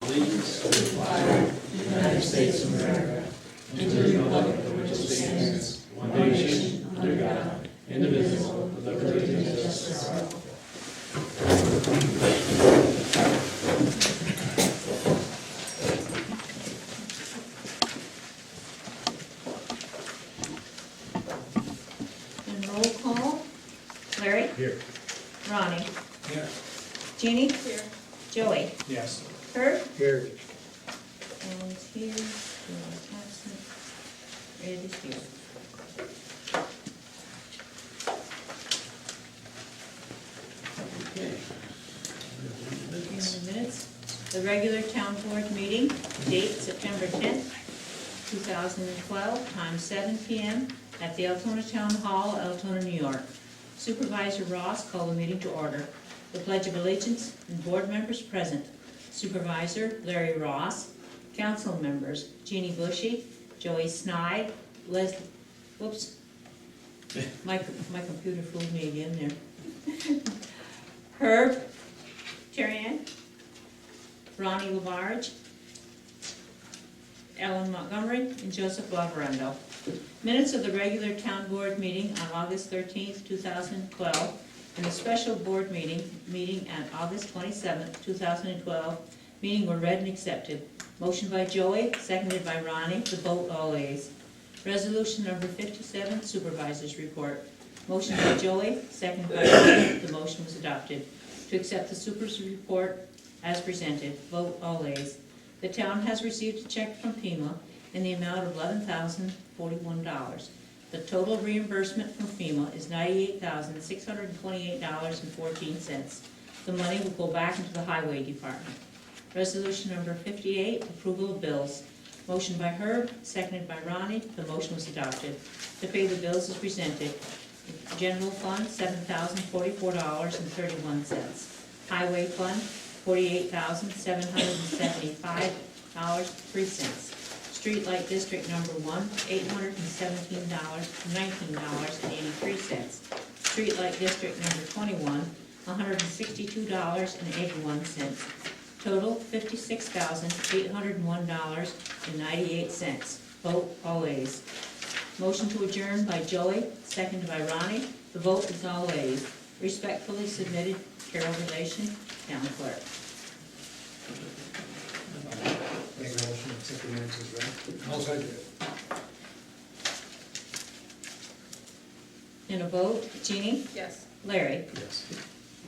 allegiance to the flag of the United States of America and to the republic for which it stands, one nation, under God, indivisible, with liberty and justice for all. And roll call. Larry? Here. Ronnie? Here. Jeannie? Here. Joey? Yes. Herb? Here. Alan's here. Joey's absent. Ed is here. Okay. In the minutes, the regular town board meeting, date September 10th, 2012, time 7 p.m. at the Altona Town Hall, Altona, New York. Supervisor Ross called the meeting to order. The Pledge of Allegiance and board members present. Supervisor Larry Ross, council members Jeannie Bushy, Joey Snide, Leslie, whoops, my computer fooled me again there. Herb, Terry Ann, Ronnie Labarge, Ellen Montgomery, and Joseph Lavarendo. Minutes of the regular town board meeting on August 13th, 2012, and the special board meeting on August 27th, 2012, meeting were read and accepted. Motion by Joey, seconded by Ronnie, to vote all ayes. Resolution number 57, supervisors report. Motion by Joey, seconded by Ronnie, the motion was adopted. To accept the super's report as presented, vote all ayes. The town has received a check from FEMA in the amount of $11,041. The total reimbursement from FEMA is $98,628.14. The money will go back into the highway department. Resolution number 58, approval of bills. Motion by Herb, seconded by Ronnie, the motion was adopted. To pay the bills is presented. General fund, $7,044.31. Highway fund, $48,775.03. Streetlight District Number 1, $817.19.83. Streetlight District Number 21, $162.81. Total $56,801.98. Vote all ayes. Motion to adjourn by Joey, seconded by Ronnie. The vote is all ayes. Respectfully submitted, Carol Relation, Town Clerk. Make a motion to accept the minutes as read. I'll second it. In a vote, Jeannie? Yes. Larry? Yes.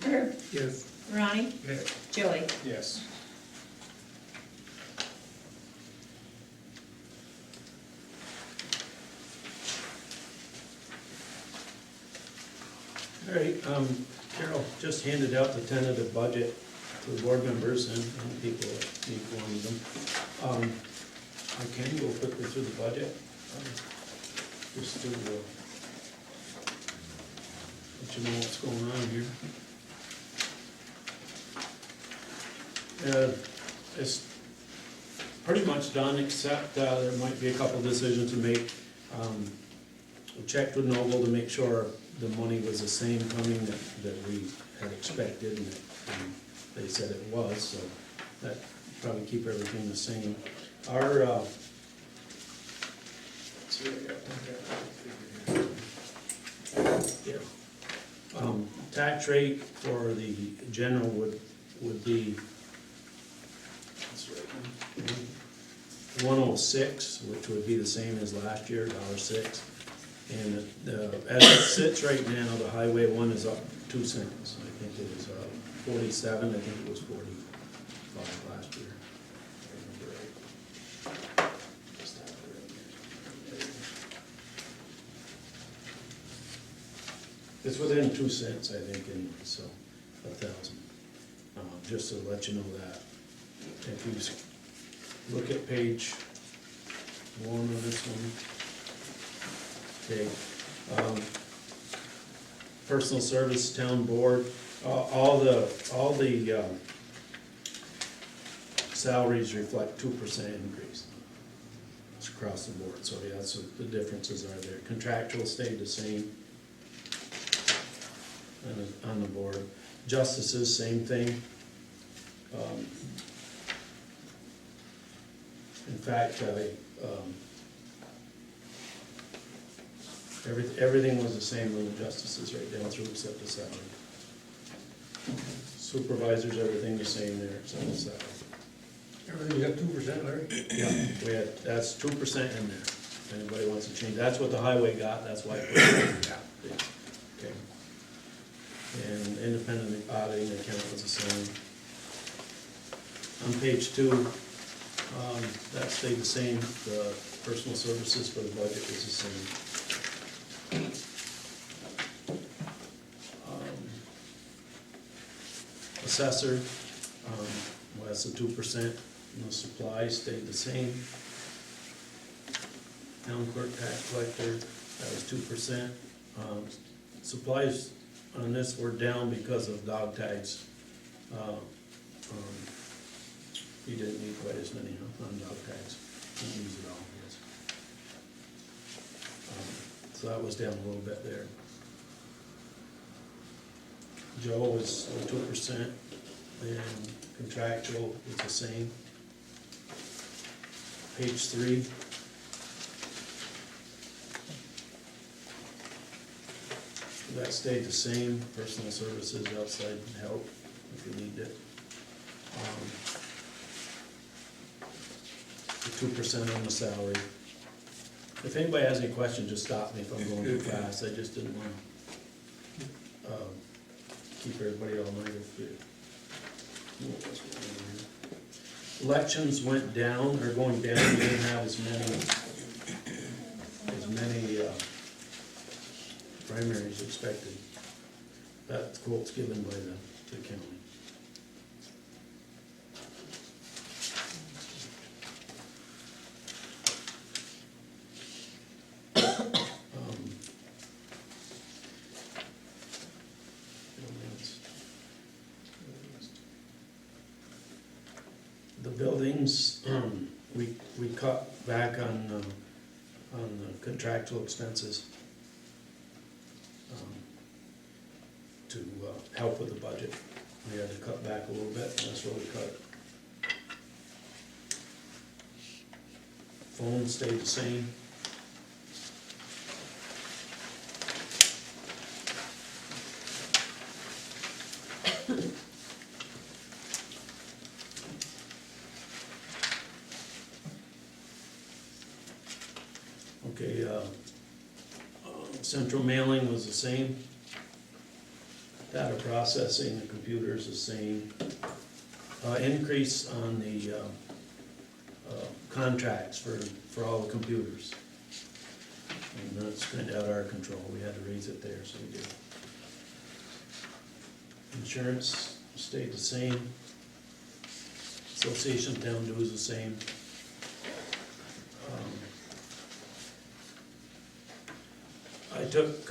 Herb? Yes. Ronnie? Yes. Joey? Yes. All right, Carol just handed out the tentative budget to the board members and people that need one of them. I can go quickly through the budget, just to let you know what's going on here. It's pretty much done, except there might be a couple decisions to make. We checked with Noble to make sure the money was the same coming that we had expected, and they said it was, so that probably keep everything the same. Our, let's see what I got here. Yeah. Tax rate for the general would be, that's right, 106, which would be the same as last year, $1.06. And as it sits right now, the highway one is up 2 cents. I think it was 47, I think it was 45 last year. If I remember right. Just have it right here. It's within 2 cents, I think, anyway, so 1,000. Just to let you know that. If you just look at page 1 on this one. Okay. Personal service town board, all the salaries reflect 2% increase. It's across the board, so yeah, that's what the differences are there. Contractual stayed the same on the board. Justices, same thing. fact, everything was the same with the justices right down through except the salary. Supervisors, everything the same there except the salary. Everything, you got 2%, Larry? Yeah, we had, that's 2% in there. If anybody wants to change, that's what the highway got, that's why I put it in. Yeah. Okay. And independent auditing account was the same. On page 2, that stayed the same, the personal services for the budget was the same. Assessor, well, that's the 2%, and the supplies stayed the same. Town clerk, tax collector, that was 2%. Supplies on this were down because of dog tags. He didn't need quite as many on dog tags, didn't use it all, I guess. So that was down a little bit there. Joe was 2%, and contractual was the same. Page 3. That stayed the same, personal services, outside help, if you need it. The 2% on the salary. If anybody has any questions, just stop me if I'm going too fast, I just didn't want to keep everybody all night if it. Elections went down, or going down, we didn't have as many primaries expected. That quote's given by the county. The buildings, we cut back on the contractual expenses to help with the budget. We had to cut back a little bit, and that's what we cut. Phone stayed the same. Okay, central mailing was the same. Data processing, the computer's the same. Increase on the contracts for all the computers. And that's kind of out of our control, we had to raise it there, so we did. Insurance stayed the same. Association town dues the same. I took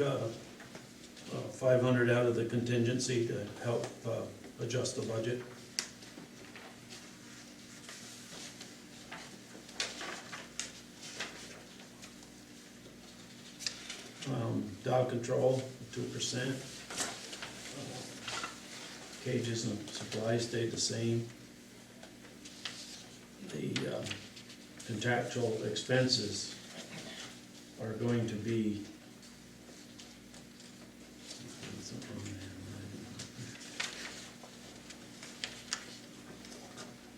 500 out of the contingency to help adjust the budget. Dog control, 2%. Cages and supplies stayed the same. The contractual expenses are going to be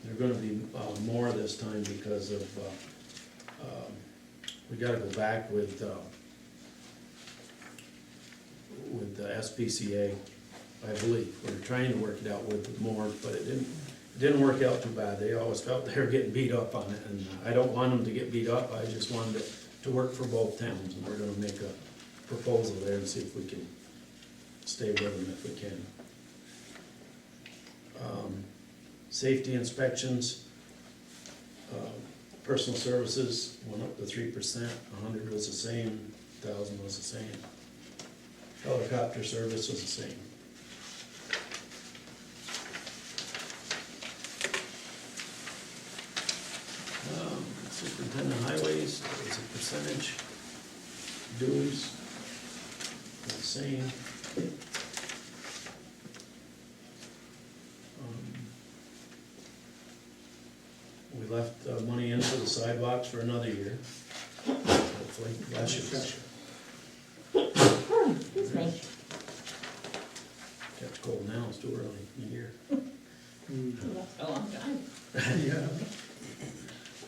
they're going to be more this time because of we got to go back with the SPCA, I believe. We're trying to work it out with more, but it didn't work out too bad. They always felt they were getting beat up on it, and I don't want them to get beat up. I just wanted it to work for both towns, and we're going to make a proposal there and see if we can stay with them if we can. Safety inspections, personal services went up to 3%, 100 was the same, 1,000 was the same. Helicopter service was the same. Superintendent highways, that was a percentage. Dues, the same. we left money in for the sidewalks for another year, hopefully, last year. Excuse me. Catch cold now, it's too early in the year. That's a long time. Yeah.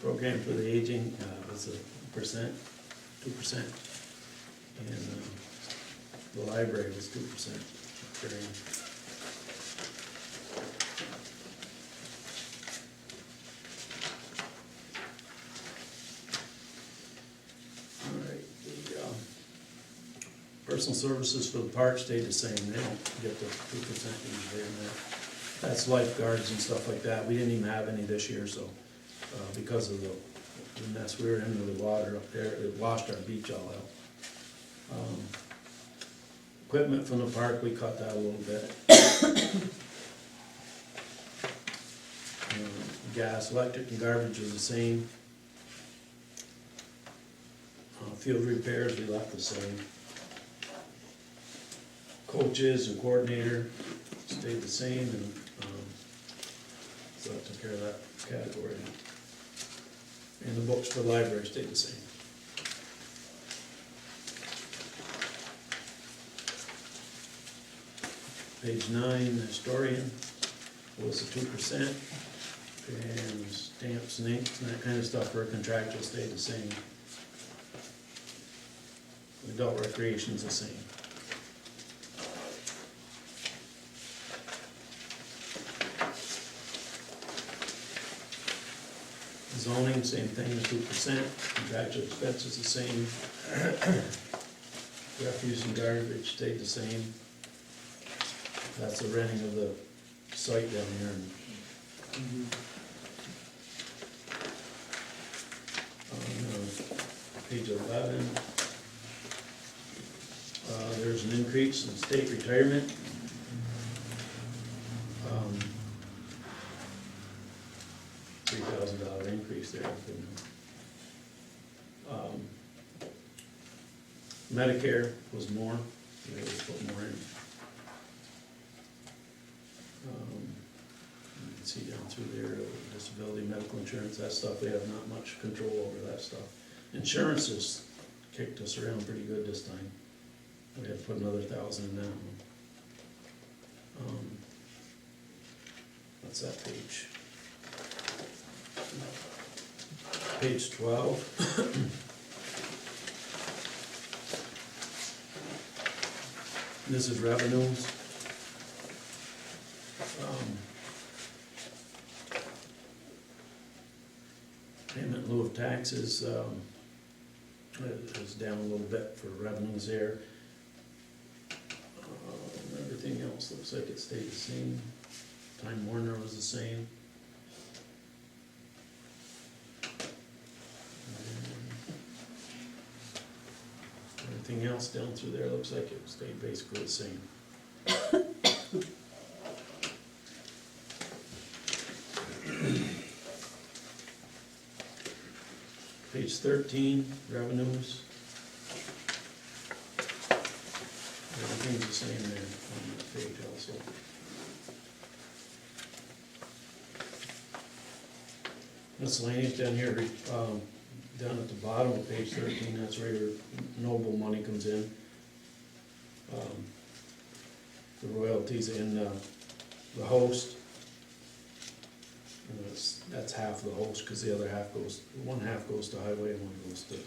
Program for the aging was 2%, and the library was 2%. All right, the personal services for the park stayed the same, they don't get the 2% usually in there. That's lifeguards and stuff like that, we didn't even have any this year, so, because of the mess we were in with the water up there, it washed our beach all out. Equipment from the park, we cut that a little bit. Gas, electric, and garbage are the same. Field repairs, we left the same. Coaches and coordinator stayed the same, and so I took care of that category. And the books for the library stayed the same. Page 9, the historian was the 2%, and stamps and inks and that kind of stuff for contractual stayed the same. Adult recreation's the same. Zoning, same thing, 2%, contractual expenses the same. Refuse and garbage stayed the same. That's the renting of the site down here. On page 11, there's an increase in state retirement. $3,000 increase there. Medicare was more, they always put more in. You can see down through there, disability, medical insurance, that stuff, we have not much control over that stuff. Insurance has kicked us around pretty good this time. We had to put another 1,000 in that one. What's that page? Page 12. This is revenues. Payment in lieu of taxes is down a little bit for revenues there. Everything else looks like it stayed the same. Time Warner was the same. Everything else down through there looks like it stayed basically the same. Page 13, revenues. Everything's the same there on that page also. Miscellaneous down here, down at the bottom of page 13, that's where your noble money comes in. The royalties and the host. And that's half the host, because the other half goes, one half goes to highway and one goes to the,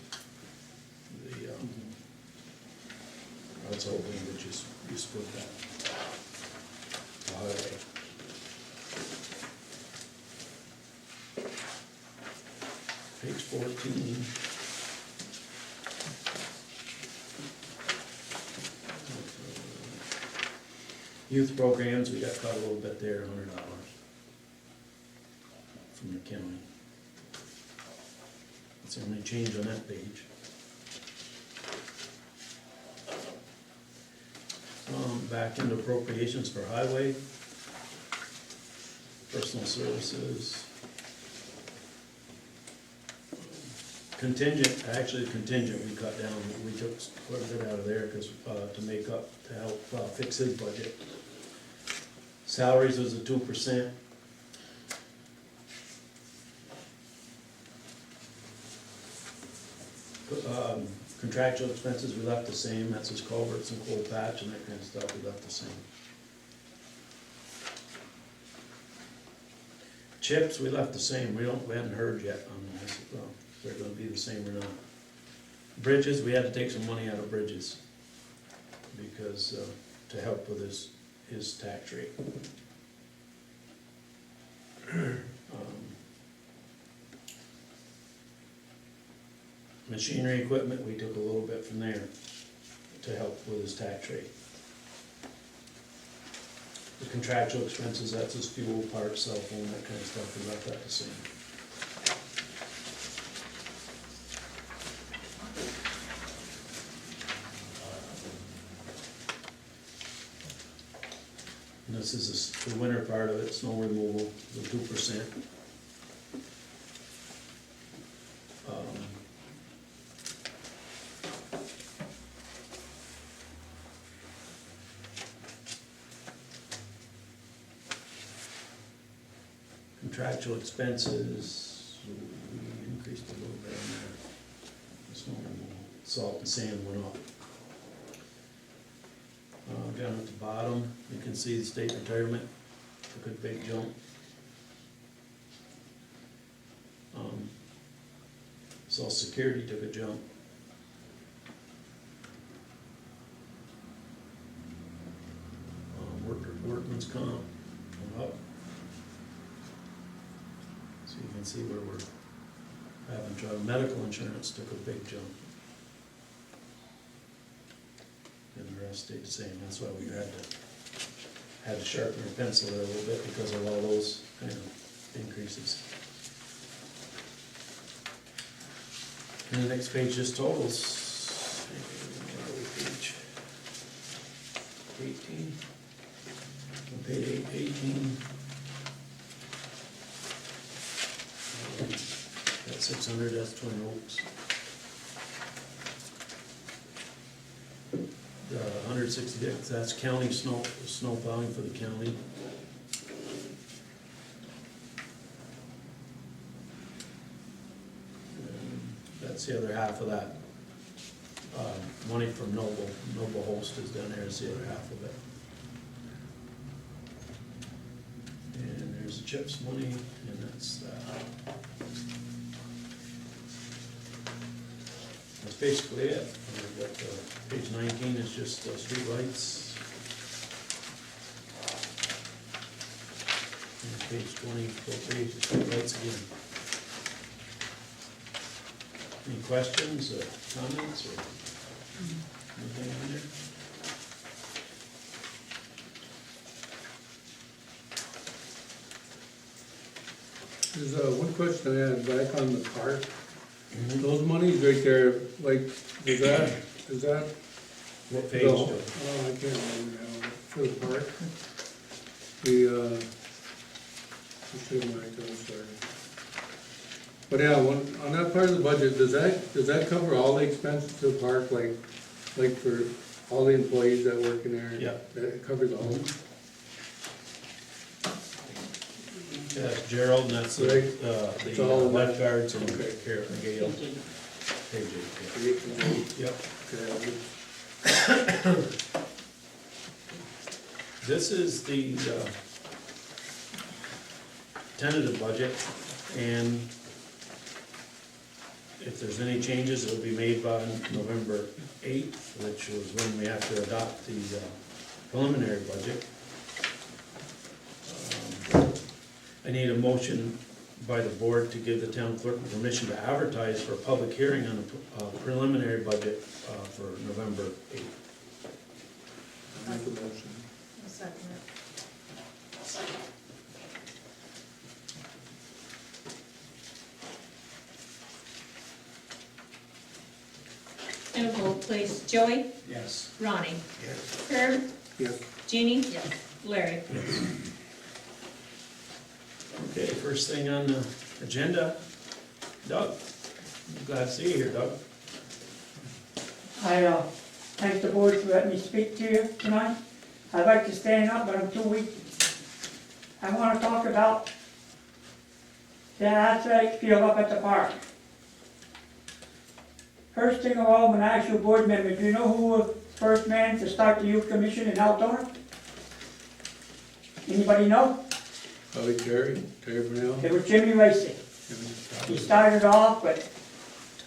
that's all thing, but you split that. The highway. Page 14. Youth programs, we got cut a little bit there, $100 from the county. That's the only change on that page. Back into appropriations for highway, personal services. Contingent, actually contingent we cut down, we took quite a bit out of there because, to make up, to help fix his budget. Salaries was a 2%. Contractual expenses, we left the same, that's his culverts and coal patch and that kind of stuff, we left the same. Chips, we left the same, we hadn't heard yet on this, well, if they're gonna be the same or not. Bridges, we had to take some money out of bridges, because, to help with his tax rate. Machinery equipment, we took a little bit from there to help with his tax rate. The contractual expenses, that's his fuel, parts, cell phone, that kind of stuff, we left that the same. And this is the winter part of it, snow removal, the 2%. Contractual expenses, we increased a little bit on there. The snow removal, salt and sand went up. Down at the bottom, you can see the state retirement, took a big jump. Social Security took a jump. Workman's comp went up. So you can see where we're having trouble. Medical insurance took a big jump. And the rest stayed the same. That's why we had to sharpen our pencil there a little bit because of all those kind of increases. And the next page is totals. Page 18. On page 18. Got 600, that's Twin Oaks. The 166, that's county snow plowing for the county. And that's the other half of that. Money from Noble Host is down there, is the other half of it. And there's CHIPS money, and that's that. That's basically it. Page 19 is just street lights. And page 20, full page is street lights again. Any questions or comments or anything on there? There's one question I had back on the park. Those monies right there, like, is that? What page? No. Joe? Oh, I can't remember now, for the park. The, just didn't write down, sorry. But yeah, on that part of the budget, does that cover all the expenses to the park, like for all the employees that work in there? Yeah. That covers all? Yeah, that's Gerald, and that's Right. the all lifeguards and Okay. Gail. Page Page 8, yeah. Yep. Okay, This is the tentative budget, and if there's any changes, it'll be made by November 8th, which was when we have to adopt the preliminary budget. I need a motion by the board to give the town clerk permission to advertise for a public hearing on the preliminary budget for November 8th. I'll make a motion. I'll second it. And a vote, please. Joey? Yes. Ronnie? Yes. Herb? Yes. Jeannie? Yes. Larry? Okay, first thing on the agenda, Doug. Glad to see you here, Doug. I thank the board for letting me speak to you tonight. I'd like to stand up, but I'm too weak. I want to talk about the athletic field up at the park. first thing of all, I'm gonna ask you a board member, do you know who was the first man to start the youth commission in Altona? Anybody know? Probably Terry Brunel. It was Jimmy Lacy. He started off, but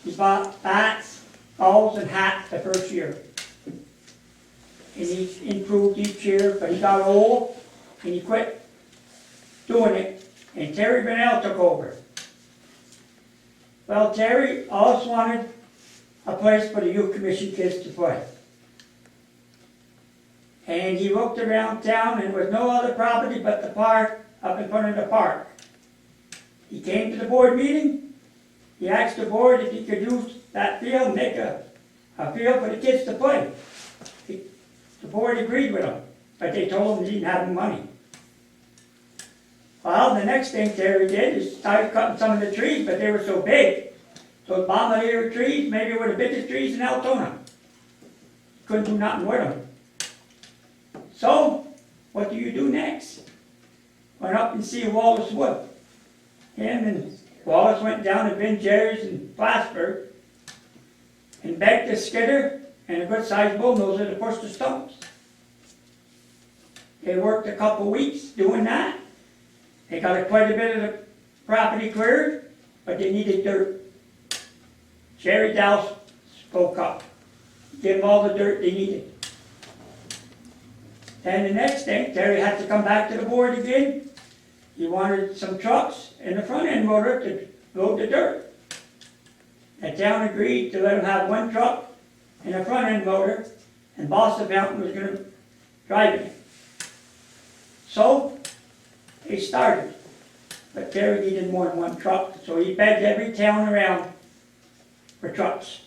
he bought bats, balls, and hats the first year. And he improved each year, but he got old, and he quit doing it, and Terry Bennell took over. Well, Terry always wanted a place for the youth commission kids to play. And he looked around town, and there was no other property but the park up in front of the park. He came to the board meeting, he asked the board if he could use that field and make a field for the kids to play. The board agreed with him, but they told him they didn't have the money. Well, the next thing Terry did is started cutting some of the trees, but they were so big. So bombardier trees, maybe were the biggest trees in Altona. Couldn't do nothing with them. So, what do you do next? Went up and see Wallace Wood. Him and Wallace went down to Ben Jerry's in Plattsburgh and begged a skidder and a good-sized bulldozer to push the stumps. They worked a couple weeks doing that. They got quite a bit of the property cleared, but they needed dirt. Jerry Dowse spoke up, gave them all the dirt they needed. Then the next thing, Terry had to come back to the board again. He wanted some trucks and a front end loader to load the dirt. The town agreed to let him have one truck and a front end loader, and Boss Fountain was gonna drive it. So, they started. But Terry needed more than one truck, so he begged every town around for trucks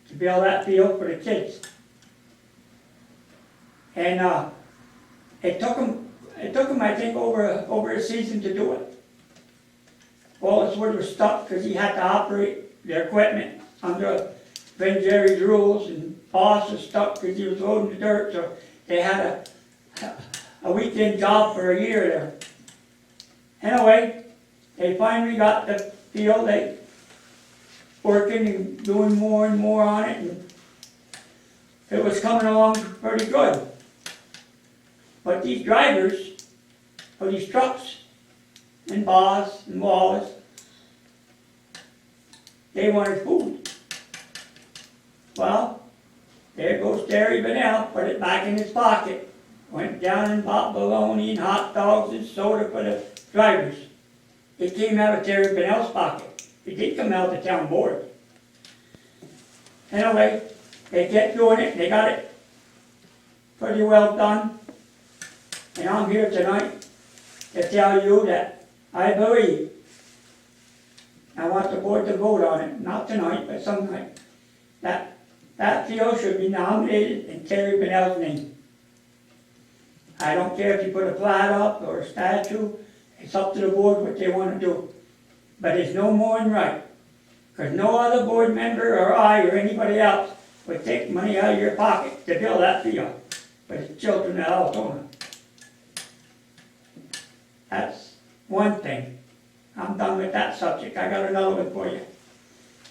to build that field for the kids. And it took him, I think, over a season to do it. Wallace Wood was stuck because he had to operate their equipment under Ben Jerry's rules, and Boss was stuck because he was loading the dirt, so they had a weekend job for a year there. Anyway, they finally got the field, they working and doing more and more on it, and it was coming along pretty good. But these drivers for these trucks, and Boss and Wallace, they wanted food. Well, there goes Terry Bennell, put it back in his pocket, went down and bought bologna and hot dogs and soda for the drivers. It came out of Terry Bennell's pocket. It did come out of the town board. Anyway, they kept doing it, and they got it pretty well done. And I'm here tonight to tell you that I believe, I want the board to vote on it, not tonight, but sometime, that field should be nominated in Terry Bennell's name. I don't care if you put a flag up or a statue, it's up to the board what they want to do. But it's no more than right, because no other board member or I or anybody else would take money out of your pocket to build that field for the children of Altona. That's one thing. I'm done with that subject. I got another one for you.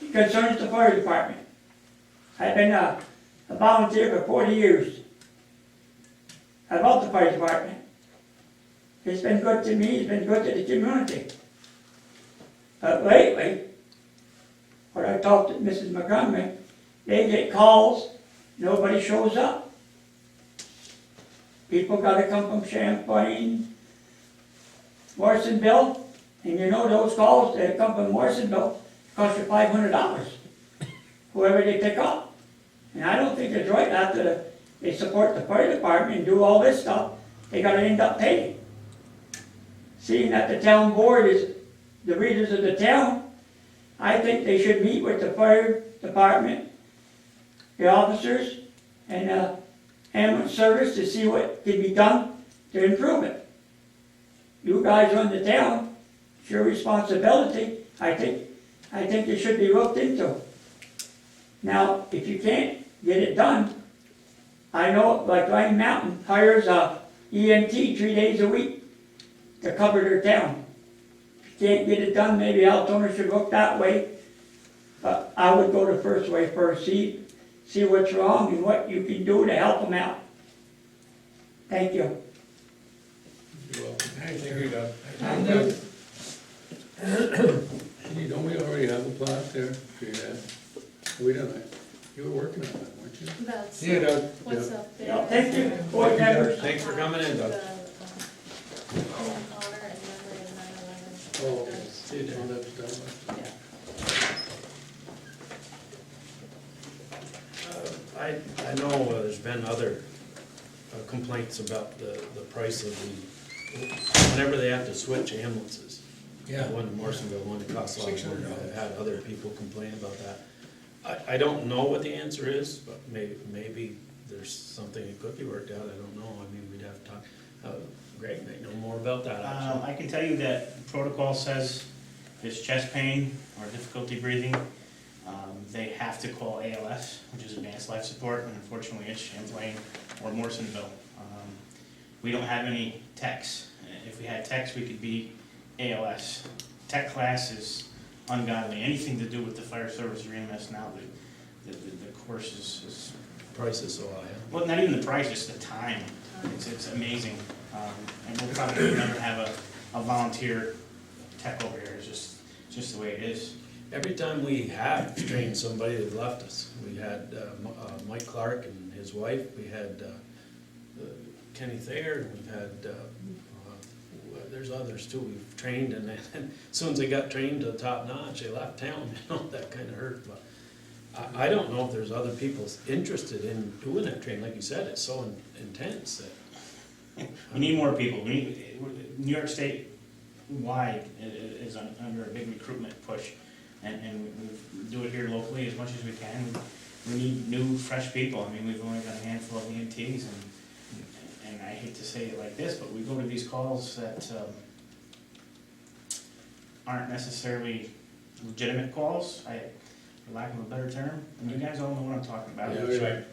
It concerns the fire department. I've been a volunteer for 40 years. I love the fire department. It's been good to me, it's been good to the community. But lately, when I talked to Mrs. Montgomery, they get calls, nobody shows up. People gotta come from Champlain, Morrisonville, and you know those calls that come from Morrisonville cost you $500, whoever they pick up. And I don't think it's right after they support the fire department and do all this stuff, they gotta end up paying. Seeing that the town board is the leaders of the town, I think they should meet with the fire department, the officers, and ambulance service to see what can be done to improve it. You guys run the town, it's your responsibility. I think it should be looked into. Now, if you can't get it done, I know like Rhine Mountain hires a EMT 3 days a week to cover their town. If you can't get it done, maybe Altona should look that way. But I would go to First Way first, see what's wrong and what you can do to help them out. Thank you. You're welcome. Thank you, Doug. You don't we already have a plot there for your dad? We don't, you were working on that, weren't you? That's See you, Doug. what's up there. Yeah, thank you, board members. Thanks for coming in, Doug. The, honor and memory of 9/11. Oh, okay. See you, Oh, Darren. that's done. I know there's been other complaints about the price of whenever they have to switch ambulances. Yeah. One in Morrisonville, one that costs a lot of money. I've had other people complain about that. I don't know what the answer is, but maybe there's something that could be worked out, I don't know, I mean, we'd have to talk. Greg may know more about that, actually. I can tell you that protocol says if it's chest pain or difficulty breathing, they have to call ALS, which is Advanced Life Support, and unfortunately it's Champlain or Morrisonville. We don't have any techs. If we had techs, we could be ALS. Tech class is ungodly. Anything to do with the fire service or EMS now, the course is, Price is so high. well, not even the price, just the time. It's amazing. And we'll probably never have a volunteer tech over here. It's just the way it is. Every time we have trained somebody, they've left us. We had Mike Clark and his wife, we had Kenny Thayer, we've had, there's others too, we've trained, and then as soon as they got trained to top notch, they left town, that kinda hurt, but I don't know if there's other people interested in doing that training, like you said, it's so intense that. We need more people. New York State wide is under a big recruitment push, and we do it here locally as much as we can. We need new, fresh people. I mean, we've only got a handful of EMTs, and I hate to say it like this, but we go to these calls that aren't necessarily legitimate calls, for lack of a better term, and you guys all know what I'm talking about. Yeah, that's right.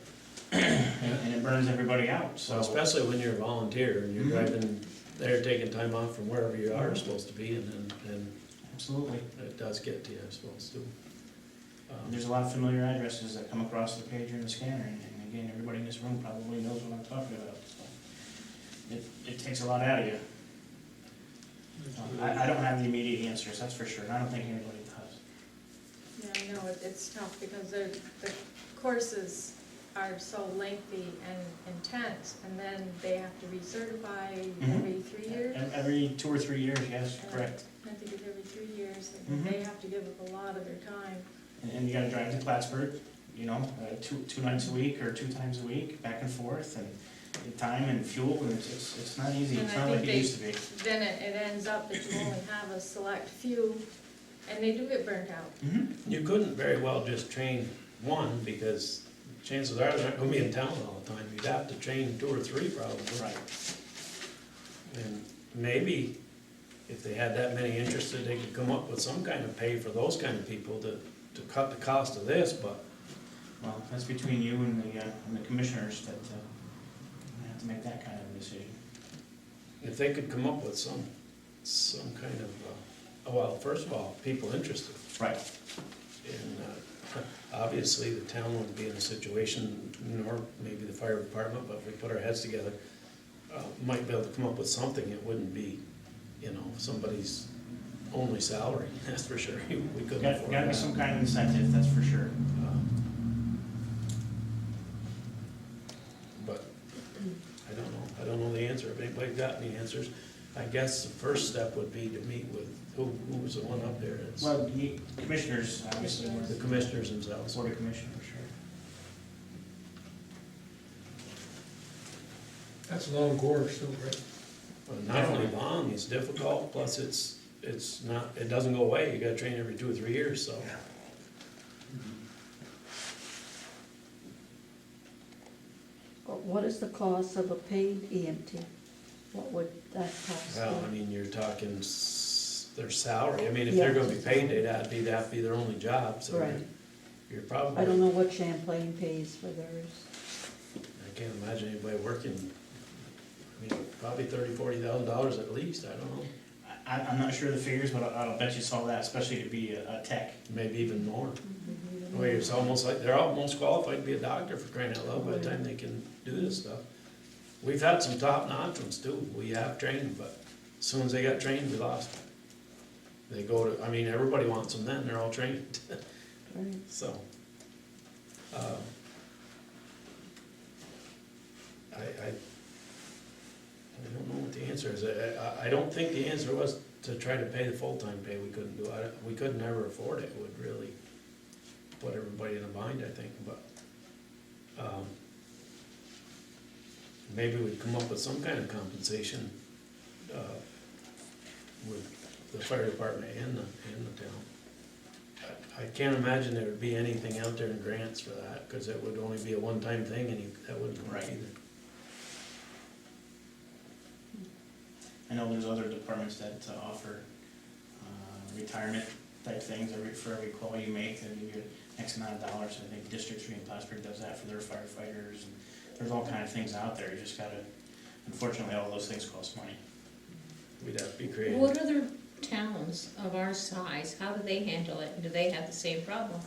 And it burns everybody out, So so. especially when you're a volunteer and you're Mhm. driving, they're taking time off from wherever you are supposed to be, and Absolutely. it does get to you, I suppose, too. There's a lot of familiar addresses that come across the pager and the scanner, and again, everybody in this room probably knows what I'm talking about, so. It takes a lot out of you. I don't have the immediate answers, that's for sure, and I don't think anybody does. Yeah, I know, it's tough because the courses are so lengthy and intense, and then they have to recertify every 3 years. Every 2 or 3 years, yes, correct. I think it's every 3 years, and they have to give up a lot of their time. And you gotta drive to Plattsburgh, you know, two nights a week or 2 times a week, back and forth, and the time and fuel, and it's not easy, And it's I not think like it used to be. Then it ends up that you only have a select few, and they do get burnt out. You couldn't very well just train one, because chances are they're not gonna be in town all the time. You'd have to train 2 or 3 probably. Right. And maybe if they had that many interested, they could come up with some kind of pay for those kind of people to cut the cost of this, but Well, that's between you and the commissioners that have to make that kind of a decision. if they could come up with some kind of, well, first of all, people interested. Right. And obviously, the town wouldn't be in a situation, nor maybe the fire department, but if we put our heads together, might be able to come up with something. It wouldn't be, somebody's only salary, that's for sure. We couldn't afford Gotta be that. some kind of incentive, that's for sure. But I don't know the answer. If anybody's got any answers, I guess the first step would be to meet with, who was the one up there? It's Well, the commissioners, obviously, were the commissioners themselves. Board of Commissioners, sure. That's a long course, so, right? But not only long, it's difficult, plus it's not, it doesn't go away. You gotta train every 2 or 3 years, so. What is the cost of a paid EMT? What would that cost? Well, I mean, you're talking their salary. I mean, if they're gonna be paid, that'd be their only job, so Right. you're probably. I don't know what Champlain pays for theirs. I can't imagine anybody working, I mean, probably $30,000, $40,000 at least, I don't know. I'm not sure of the figures, but I'll bet you saw that, especially to be a tech. maybe even more. Wait, it's almost like, they're almost qualified to be a doctor for crying out loud by the time they can do this stuff. We've had some top-notch ones too, we have trained, but as soon as they got trained, we lost them. They go to, I mean, everybody wants them then, they're all trained, Right. so. I don't know what the answer is. I don't think the answer was to try to pay the full-time pay, we couldn't do it. We could never afford it, it would really put everybody in a bind, I think, but, maybe we'd come up with some kind of compensation, with the fire department and the town. I can't imagine there would be anything out there in grants for that, cause it would only be a one-time thing and that wouldn't come up Right. either. I know there's other departments that offer retirement type things. For every call you make, they give you X amount of dollars. I think District 3 in Plattsburgh does that for their firefighters. And there's all kind of things out there. You just gotta, unfortunately, all those things cost money. We'd have to be creative. What other towns of our size, how do they handle it? Do they have the same problem?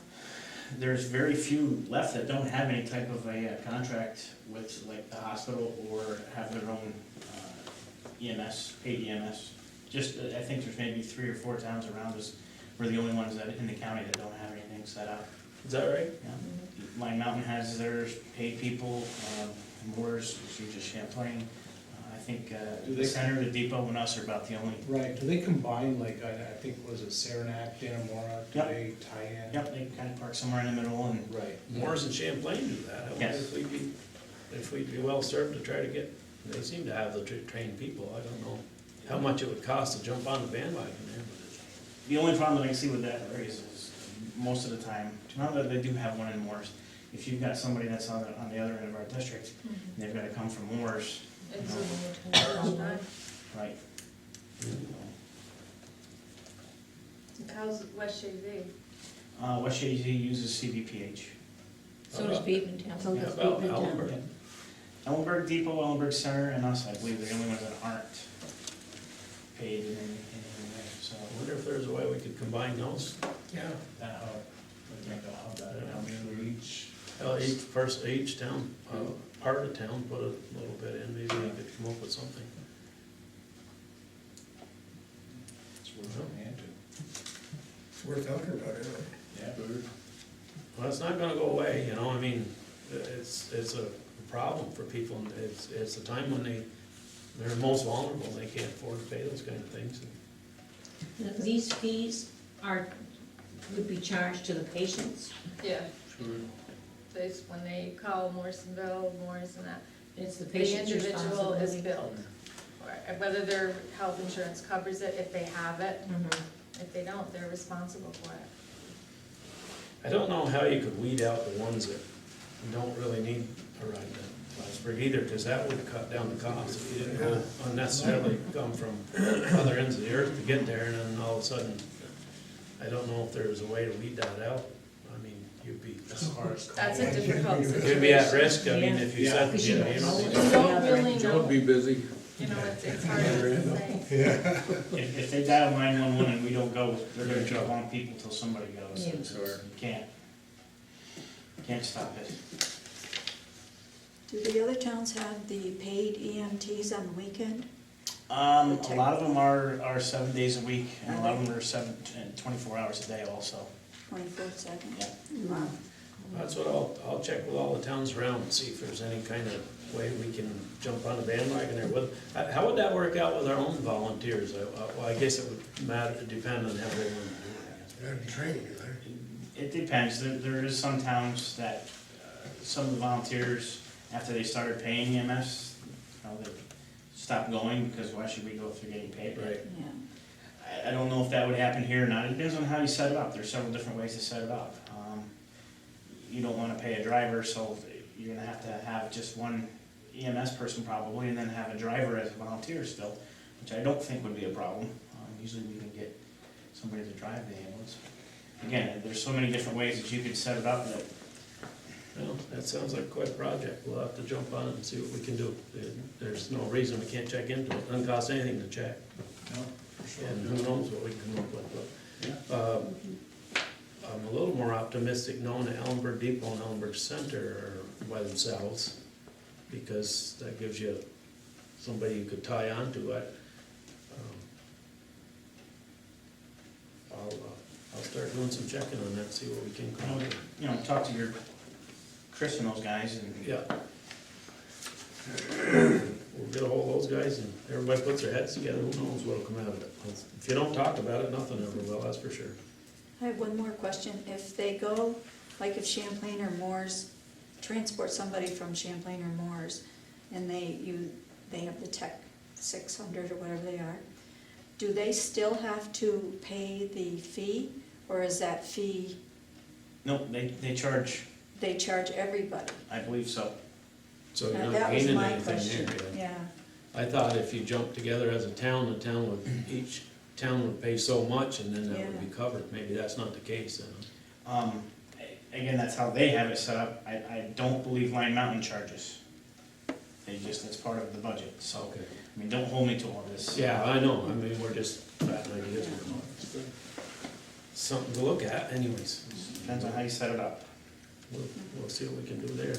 There's very few left that don't have any type of a contract with like the hospital or have their own EMS, paid EMS. Just, I think there's maybe 3 or 4 towns around us. We're the only ones that in the county that don't have anything set up. Is that right? Yeah. Line Mountain has theirs, paid people, Moore's, which is just Champlain. I think the center, the depot, and us are about the only. Right, do they combine, like, I think, was it Saranac, Dannemora, do Yep. they tie in? Yep, they kind of park somewhere in the middle and. Right. Moore's and Champlain do that. I wonder Yes. if we'd be well served to try to get, they seem to have the trained people. I don't know how much it would cost to jump on the bandwagon there, but The only problem that I can see with that is most of the time, now that they do have one in Morris, if you've got somebody that's on the other end of our district, and they've gotta come from Morris, It's a long time. right? How's West Shazy? West Shazy uses CBPH. So does Beavertown. So yeah, does about Beavertown. Ellenberg. Ellenberg Depot, Ellenberg Center, and us, I believe, are the only ones that aren't paid in any way, so. I wonder if there's a way we could combine those. Yeah. That hub, I think the hub, that, Each town, part of the town, put a little bit in, maybe we could come up with something. It's worth looking into. It's worth talking about it. Yeah. Well, it's not gonna go away, you know, I mean, it's a problem for people, and it's a time when they're most vulnerable, they can't afford to pay those kind of things. Now, these fees would be charged to the patients? Yeah. When they call Morrisonville, Morris and that, It's the the patient's individual is responsibility? billed. Or whether their health insurance covers it, if they have it, Mhm. if they don't, they're responsible for it. I don't know how you could weed out the ones that don't really need a ride to Plattsburgh either, because that would cut down the cost if you didn't go unnecessarily come from other ends of the earth to get there, and then all of a sudden, I don't know if there's a way to weed that out. I mean, you'd be, That's a difficult situation. you'd be at risk, I mean, if you said, Because you you know, you know. You don't really Joe would know, be busy. you know, it's hard to say. If they dial 911 and we don't go, they're gonna jump on people till somebody goes. Yeah. So you can't stop it. Do the other towns have the paid EMTs on the weekend? A lot of them are 7 days a week, and a lot of them are 24 hours a day also. 24/7? Yeah. Wow. That's what I'll check with all the towns around and see if there's any kind of way we can jump on the bandwagon there with. How would that work out with our own volunteers? Well, I guess it would depend on how they want to do it. That'd be training, right? It depends. There is some towns that, some of the volunteers, after they started paying EMS, they stopped going because why should we go through getting paid? Right. Yeah. I don't know if that would happen here or not. It depends on how you set it up. There's several different ways to set it up. You don't wanna pay a driver, so you're gonna have to have just one EMS person probably, and then have a driver as a volunteer still, which I don't think would be a problem. Usually we can get somebody to drive the ambulance. Again, there's so many different ways that you could set it up that. Well, that sounds like quite a project. We'll have to jump on it and see what we can do. There's no reason we can't check into it. Doesn't cost anything to check. and who knows what we can come up with, but, I'm a little more optimistic knowing that Ellenburg Depot and Ellenburg Center are by themselves, because that gives you somebody you could tie on to it. I'll start doing some checking on that, see what we can come up with. You know, talk to your Chris and those guys and. Yeah. We'll get a hold of those guys and everybody puts their heads together, who knows what'll come out of it. If you don't talk about it, nothing ever will, that's for sure. I have one more question. If they go, like if Champlain or Moores, transport somebody from Champlain or Moores, and they have the Tech 600 or whatever they are, do they still have to pay the fee, or is that fee, No, they charge, they charge everybody? I believe so. So you're That not was gaining my anything question, there. yeah. I thought if you jumped together as a town, each town would pay so much and then that would be covered. Maybe that's not the case then. Again, that's how they have it set up. I don't believe Lion Mountain charges. That's part of the budget, so, Okay. I mean, don't hold me to all this. Yeah, I know, I mean, we're just batting ideas. Something to look at anyways. Depends on how you set it up. We'll see what we can do there.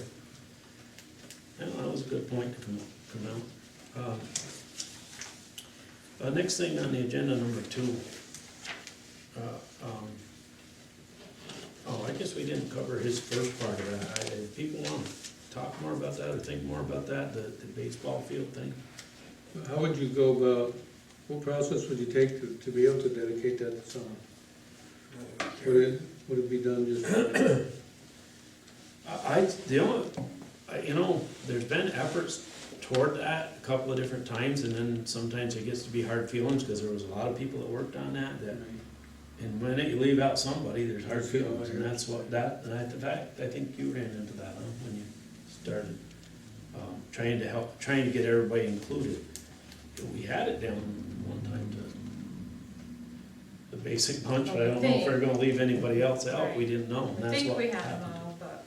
Yeah, that was a good point to come out. Next thing on the agenda, number 2. I guess we didn't cover his first part of that. If people want to talk more about that or think more about that, the baseball field thing. How would you go about, what process would you take to be able to dedicate that to someone? Would it be done just? There's been efforts toward that a couple of different times, and then sometimes it gets to be hard feelings, because there was a lot of people that worked on that, and when you leave out somebody, there's hard feelings, and that's what, in fact, I think you ran into that, huh, when you started, trying to get everybody included. We had it down one time to the basic bunch, but I don't know if we're gonna leave anybody else out, we didn't know, and I that's think what we have happened. them all, but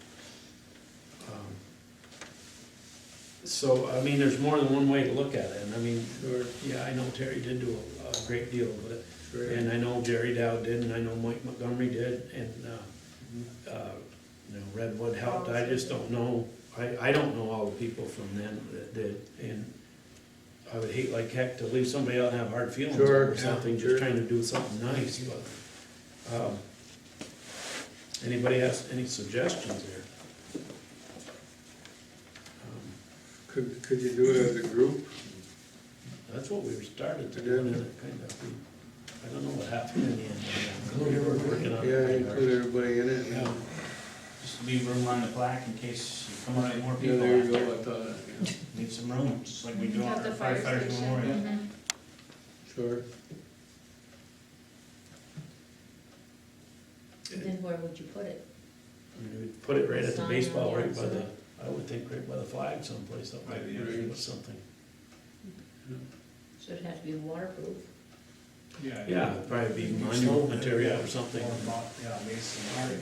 So, I mean, there's more than one way to look at it, and I mean, Sure. yeah, I know Terry did do a great deal with it, Sure. and I know Jerry Dowd did, and I know Mike Montgomery did, and, Redwood helped, I just don't know, I don't know all the people from then that did, and I would hate like heck to leave somebody out and have hard feelings Sure, over something, yeah, just sure. trying to do something nice, but, anybody has any suggestions there? Could you do it as a group? That's what we started to do, and it kind of, I don't know what happened in the end. We were working on it. Yeah, include everybody in it. Yeah. Just leave room on the plaque in case you come up with more Yeah, people there you after. go, I thought, yeah. Need some room, just like we do on at our the fire firefighters station. memorial. Mhm. Sure. Then where would you put it? I mean, we'd put it right at the Sign baseball, on the right by the, outside. I would think right by the flag someplace, up Right, there, yeah. or something. So it'd have to be waterproof. Yeah, it'd probably be monument material or something. Yeah, masonry,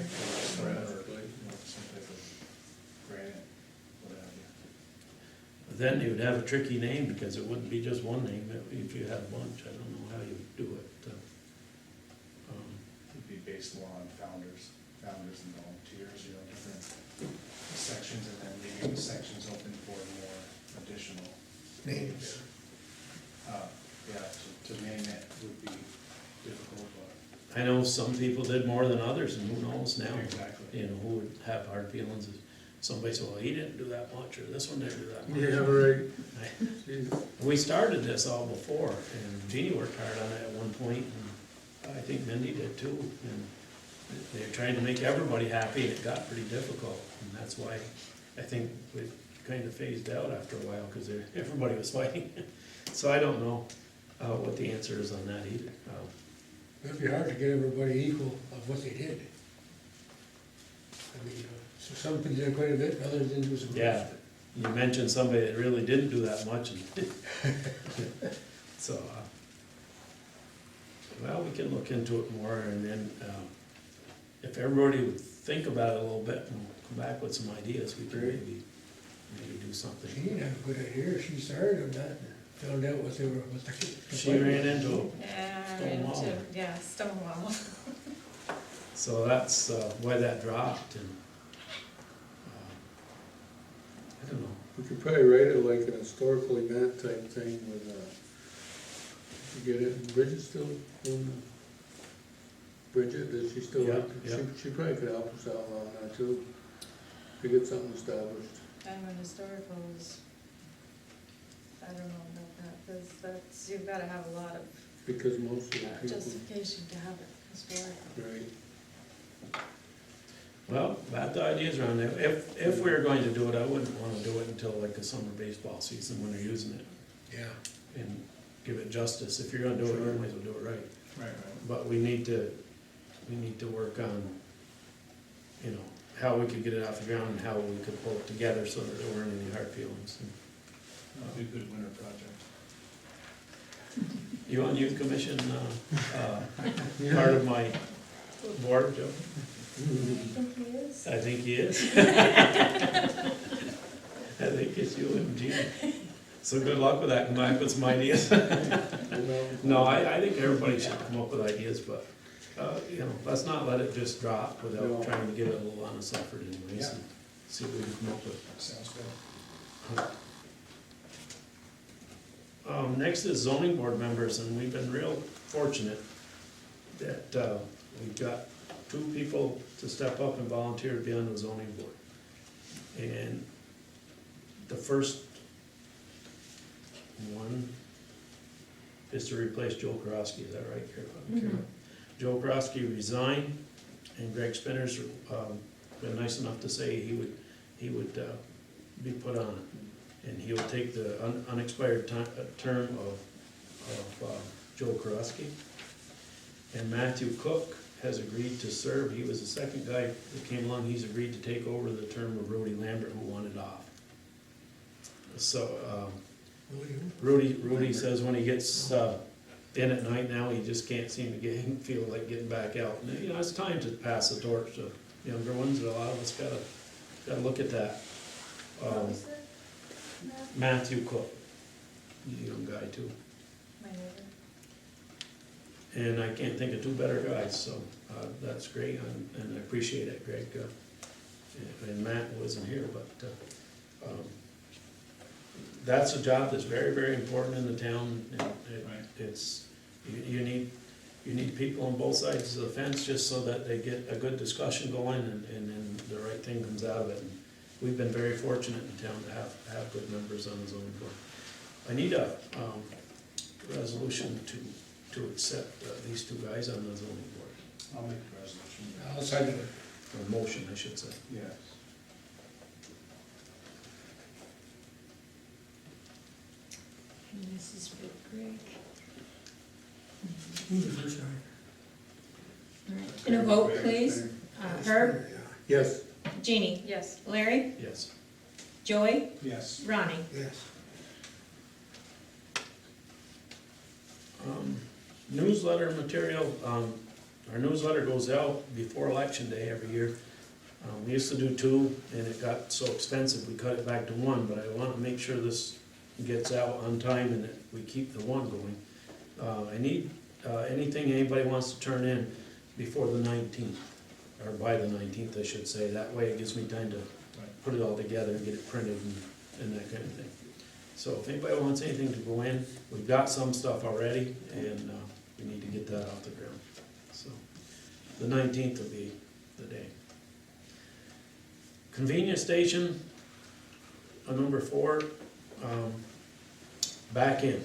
whatever, some type of granite, what have you. But then you would have a tricky name, because it wouldn't be just one name, if you had a bunch, I don't know how you would do it. It'd be based more on founders and volunteers, different sections, and then leaving the sections open for more additional names. Yeah, to name it would be difficult, but. I know some people did more than others, and who knows now? Exactly. Who would have hard feelings if somebody said, well, he didn't do that much, or this one didn't do that much. Yeah, right. Jeez. We started this all before, and Jeannie worked hard on it at one point, and I think Mindy did too. And they were trying to make everybody happy, and it got pretty difficult, and that's why I think we kind of phased out after a while, because everybody was fighting. So I don't know what the answer is on that either. It'd be hard to get everybody equal of what they did. I mean, so some people did quite a bit, others didn't do so much. Yeah, you mentioned somebody that really didn't do that much, and so, well, we can look into it more, and then, if everybody would think about it a little bit and come back with some ideas, we could maybe do something. She didn't have a good idea, she started on that. found out what they were, what the. She ran into Yeah, Stone wall. yeah, stone wall. so that's why that dropped, and I don't know. We could probably write it like an historical event type thing with, you get it, Bridget still, Bridget, does she still, Yeah, yeah. she probably could help us out on that too, to get something established. And when historical is, I don't know about that, because that's, you've gotta have a lot of Because most of the people, justification to have it historical. right, Well, bat the ideas around there. If we were going to do it, I wouldn't wanna do it until like the summer baseball season when they're using it, Yeah. and give it justice. If you're gonna do it, you might as well do it right. Right, right. But we need to work on, you know, how we could get it off the ground and how we could pull it together so that there weren't any hard feelings. That'd be a good winter project. You on youth commission, part of my board, Joe? I think he is. I think he is. I think it's you and Jean. So good luck with that, come back with some ideas. No, I think everybody should come up with ideas, but, you know, let's not let it just drop No. without trying to give it a little honest effort anyways, Yeah. and see what we can come up with. Sounds good. Next is zoning board members, and we've been real fortunate that, we've got 2 people to step up and volunteer to be on the zoning board. And the first one is to replace Joe Korosky, is that right, Carol? Mhm. Joe Korosky resigned, and Greg Spinner's, been nice enough to say he would, be put on. And he will take the unexpired term of Joe Korosky. And Matthew Cook has agreed to serve, he was the second guy that came along, he's agreed to take over the term of Rudy Lambert, who wanted off. So, Rudy says when he gets in at night now, he just can't seem to feel like getting back out. And, you know, it's time to pass the torch to younger ones, a lot of us gotta look at that. What was it? Matthew Cook, he's a young guy too. My neighbor. And I can't think of 2 better guys, so that's great, and I appreciate it, Greg. And Matt wasn't here, but that's a job that's very, very important in the town. And Right. it's, you need people on both sides of the fence just so that they get a good discussion going and then the right thing comes out of it. And we've been very fortunate in town to have good members on the zoning board. I need a resolution to accept these 2 guys on the zoning board, I'll make the resolution. I'll second it. or motion, I should say. Yes. And this is for Greg. All right, and a vote, please. Herb, yes, Jeannie, Yes. Larry, Yes. Joey, Yes. Ronnie. Yes. Newsletter material, our newsletter goes out before election day every year. We used to do 2, and it got so expensive, we cut it back to 1, but I wanna make sure this gets out on time and that we keep the 1 going. I need, anything anybody wants to turn in before the 19th, or by the 19th, I should say. That way it gives me time to put it all together and get it printed and that kind of thing. So if anybody wants anything to go in, we've got some stuff already, and we need to get that off the ground. So the 19th will be the day. Convenience station, number 4, back in.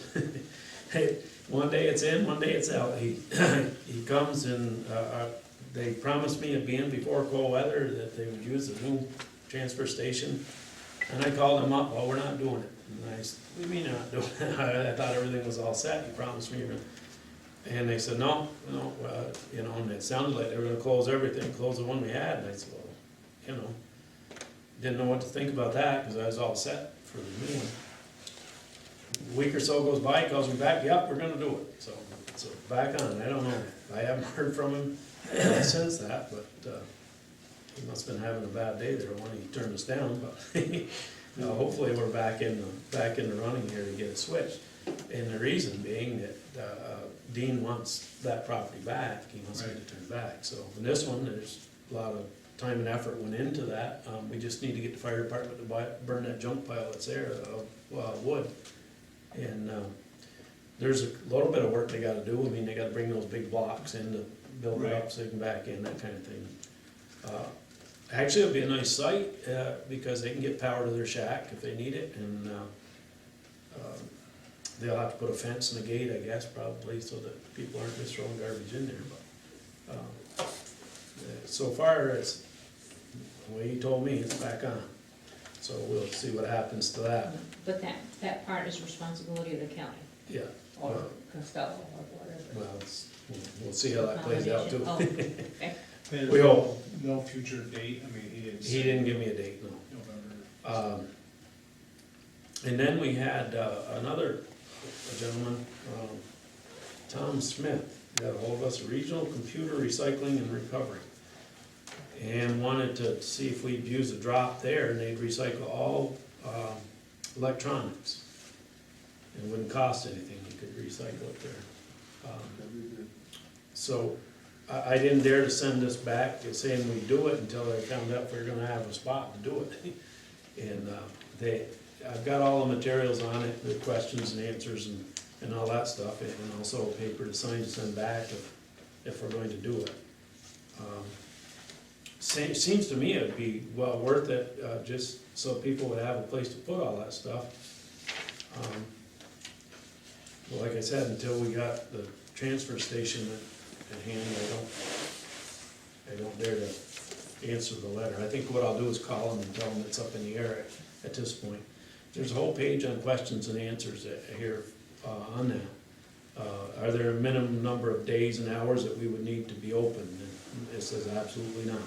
Hey, one day it's in, one day it's out. He comes and they promised me it'd be in before cold weather, that they would use the new transfer station. And I called them up, well, we're not doing it. And I said, what do you mean you're not doing it? I thought everything was all set, you promised me you're gonna. And they said, no, you know, and it sounded like they were gonna close everything, close the one we had. And I said, well, you know, didn't know what to think about that, because I was all set for the new one. A week or so goes by, he calls me back, yep, we're gonna do it. So back on, I don't know, I haven't heard from him since that, but he must've been having a bad day there when he turned us down, but hopefully we're back in the running here to get it switched. And the reason being that Dean wants that property back, he wants me to turn back. So in this one, there's a lot of time and effort went into that. We just need to get the fire department to burn that junk pile that's there of wood. And there's a little bit of work they gotta do. I mean, they gotta bring those big blocks in to build it up so they can back in, that kind of thing. Actually, it'll be a nice site, because they can get power to their shack if they need it, and they'll have to put a fence and a gate, I guess, probably, so that people aren't just throwing garbage in there, but so far, it's, the way he told me, it's back on. So we'll see what happens to that. But that part is responsibility of the county, Yeah, or Costello, or whatever. well, we'll see how that plays out too. Oh, okay. There's We hope. no future date, I mean, he didn't. He didn't give me a date, no. November. And then we had another gentleman, Tom Smith, got a hold of us, Regional Computer Recycling and Recovery, and wanted to see if we'd use a drop there, and they'd recycle all electronics. It wouldn't cost anything, you could recycle it there. So I didn't dare to send this back saying we'd do it until I found out we were gonna have a spot to do it. And I've got all the materials on it, the questions and answers and all that stuff, and also a paper to sign to send back if we're going to do it. Seems to me it'd be well worth it, just so people would have a place to put all that stuff. But like I said, until we got the transfer station at hand, I don't dare to answer the letter. I think what I'll do is call them and tell them it's up in the air at this point. There's a whole page on questions and answers here on that. Are there a minimum number of days and hours that we would need to be open? And it says absolutely not.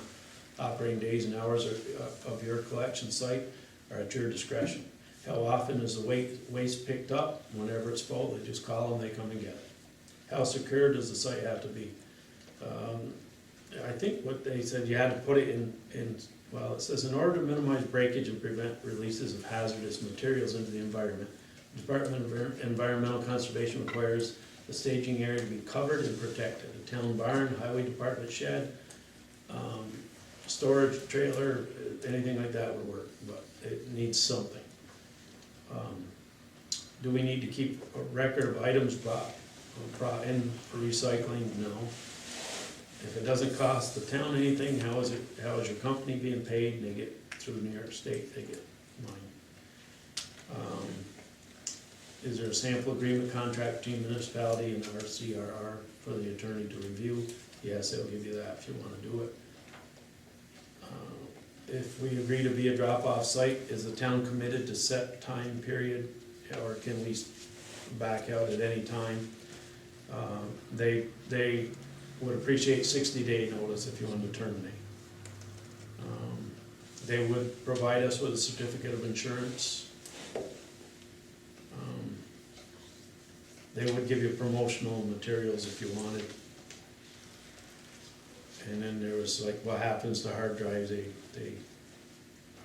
Operating days and hours of your collection site are at your discretion. How often is the waste picked up? Whenever it's full, they just call them, they come and get it. How secure does the site have to be? I think what they said, you had to put it in, well, it says, in order to minimize breakage and prevent releases of hazardous materials into the environment, the Department of Environmental Conservation requires the staging area to be covered and protected. A town barn, highway department shed, storage trailer, anything like that would work, but it needs something. Do we need to keep a record of items brought in for recycling? No. If it doesn't cost the town anything, how is your company being paid? They get through New York State, they get money. Is there a sample agreement contract between municipality and RCRR for the attorney to review? Yes, they'll give you that if you wanna do it. If we agree to be a drop-off site, is the town committed to set time period, or can we back out at any time? They would appreciate 60-day notice if you wanted to terminate. They would provide us with a certificate of insurance. They would give you promotional materials if you wanted. And then there was like, what happens to hard drives, they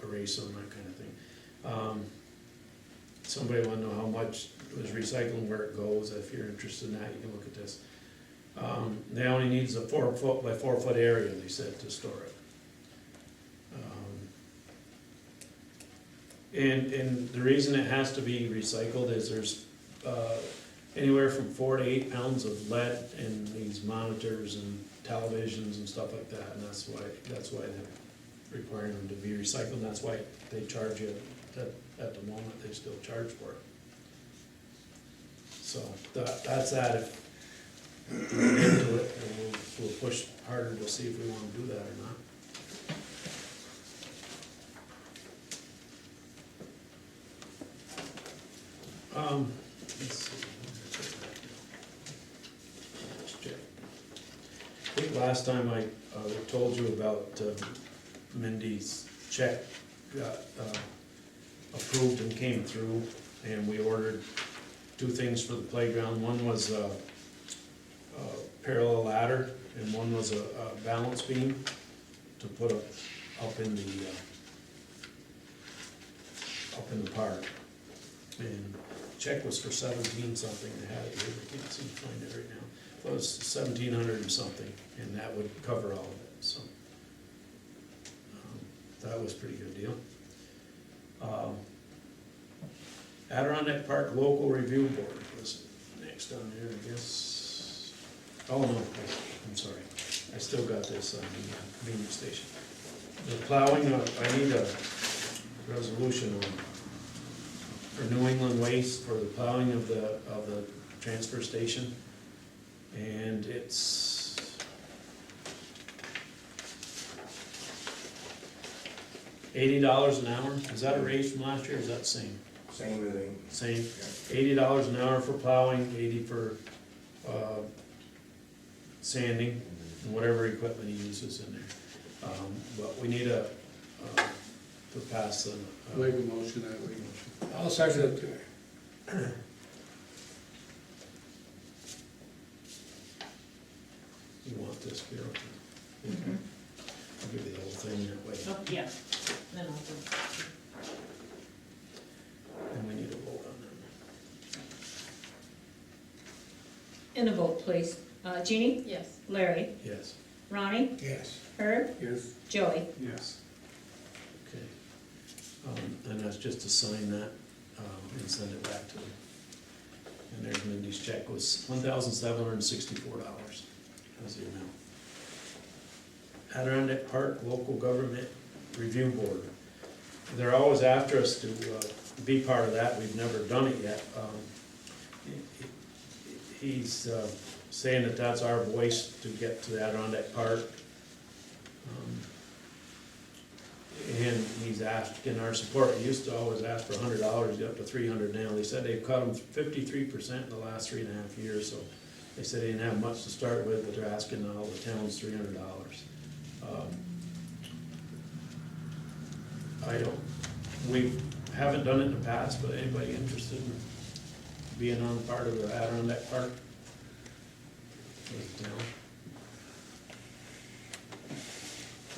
erase them, that kind of thing. Somebody wanna know how much is recycling, where it goes. If you're interested in that, you can look at this. They only needs a 4 foot by 4 foot area, they said, to store it. And the reason it has to be recycled is there's anywhere from 4 to 8 pounds of lead in these monitors and televisions and stuff like that, and that's why they're requiring them to be recycled, and that's why they charge you, at the moment, they still charge for it. So, that's that. If we get into it, and we'll push harder to see if we wanna do that or not. Let's see. Let's check. I think last time I told you about Mindy's check got approved and came through, and we ordered 2 things for the playground. One was a parallel ladder, and one was a balance beam to put up in the park. And check was for 17 something, I had it here, I can't seem to find it right now. It was 1,700 and something, and that would cover all of it, so. That was a pretty good deal. Adirondack Park Local Review Board was next on there, I guess. Oh, no, I'm sorry, I still got this on the convenience station. The plowing, I need a resolution on, for New England Waste for the plowing of the transfer station. And it's $80 an hour. Is that a raise from last year, or is that the same? Same thing. Same, $80 an hour for plowing, 80 for sanding, and whatever equipment he uses in there. But we need to pass the. Make a motion that way. I'll second it. You want this, Carol? Mhm. I'll give you the whole thing that way, Oh, yeah, then I'll do. and we need to vote on In a vote, please. Jeannie? Yes. Larry? that. Yes, Ronnie? Yes. Herb? Yes. Joey? Yes. okay. And that's just to sign that, and send it back to them. And there's Mindy's check was $1,764, as you know. Adirondack Park Local Government Review Board. They're always after us to be part of that, we've never done it yet. He's saying that that's our voice to get to the Adirondack Park. And he's asking our support. He used to always ask for $100, he's up to $300 now. They said they've cut him 53% in the last 3.5 years, so they said they didn't have much to start with, but they're asking all the towns $300. We haven't done it in the past, but anybody interested in being on part of the Adirondack Park? For the town?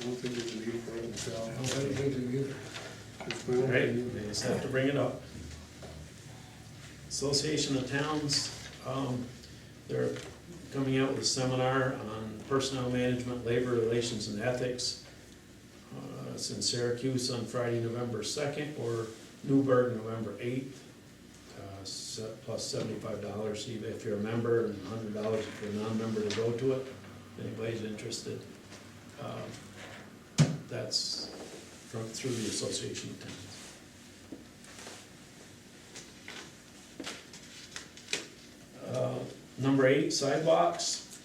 I don't think there's a need for it I myself. don't think so either. It's my own Right, opinion. they just have to bring it up. Association of Towns, they're coming out with a seminar on personnel management, labor relations, and ethics. It's in Syracuse on Friday, November 2nd, or Newburgh, November 8th. Plus $75 if you're a member, and $100 if you're a non-member to go to it. If anybody's interested. That's through the Association of Towns. Number 8, sidewalks.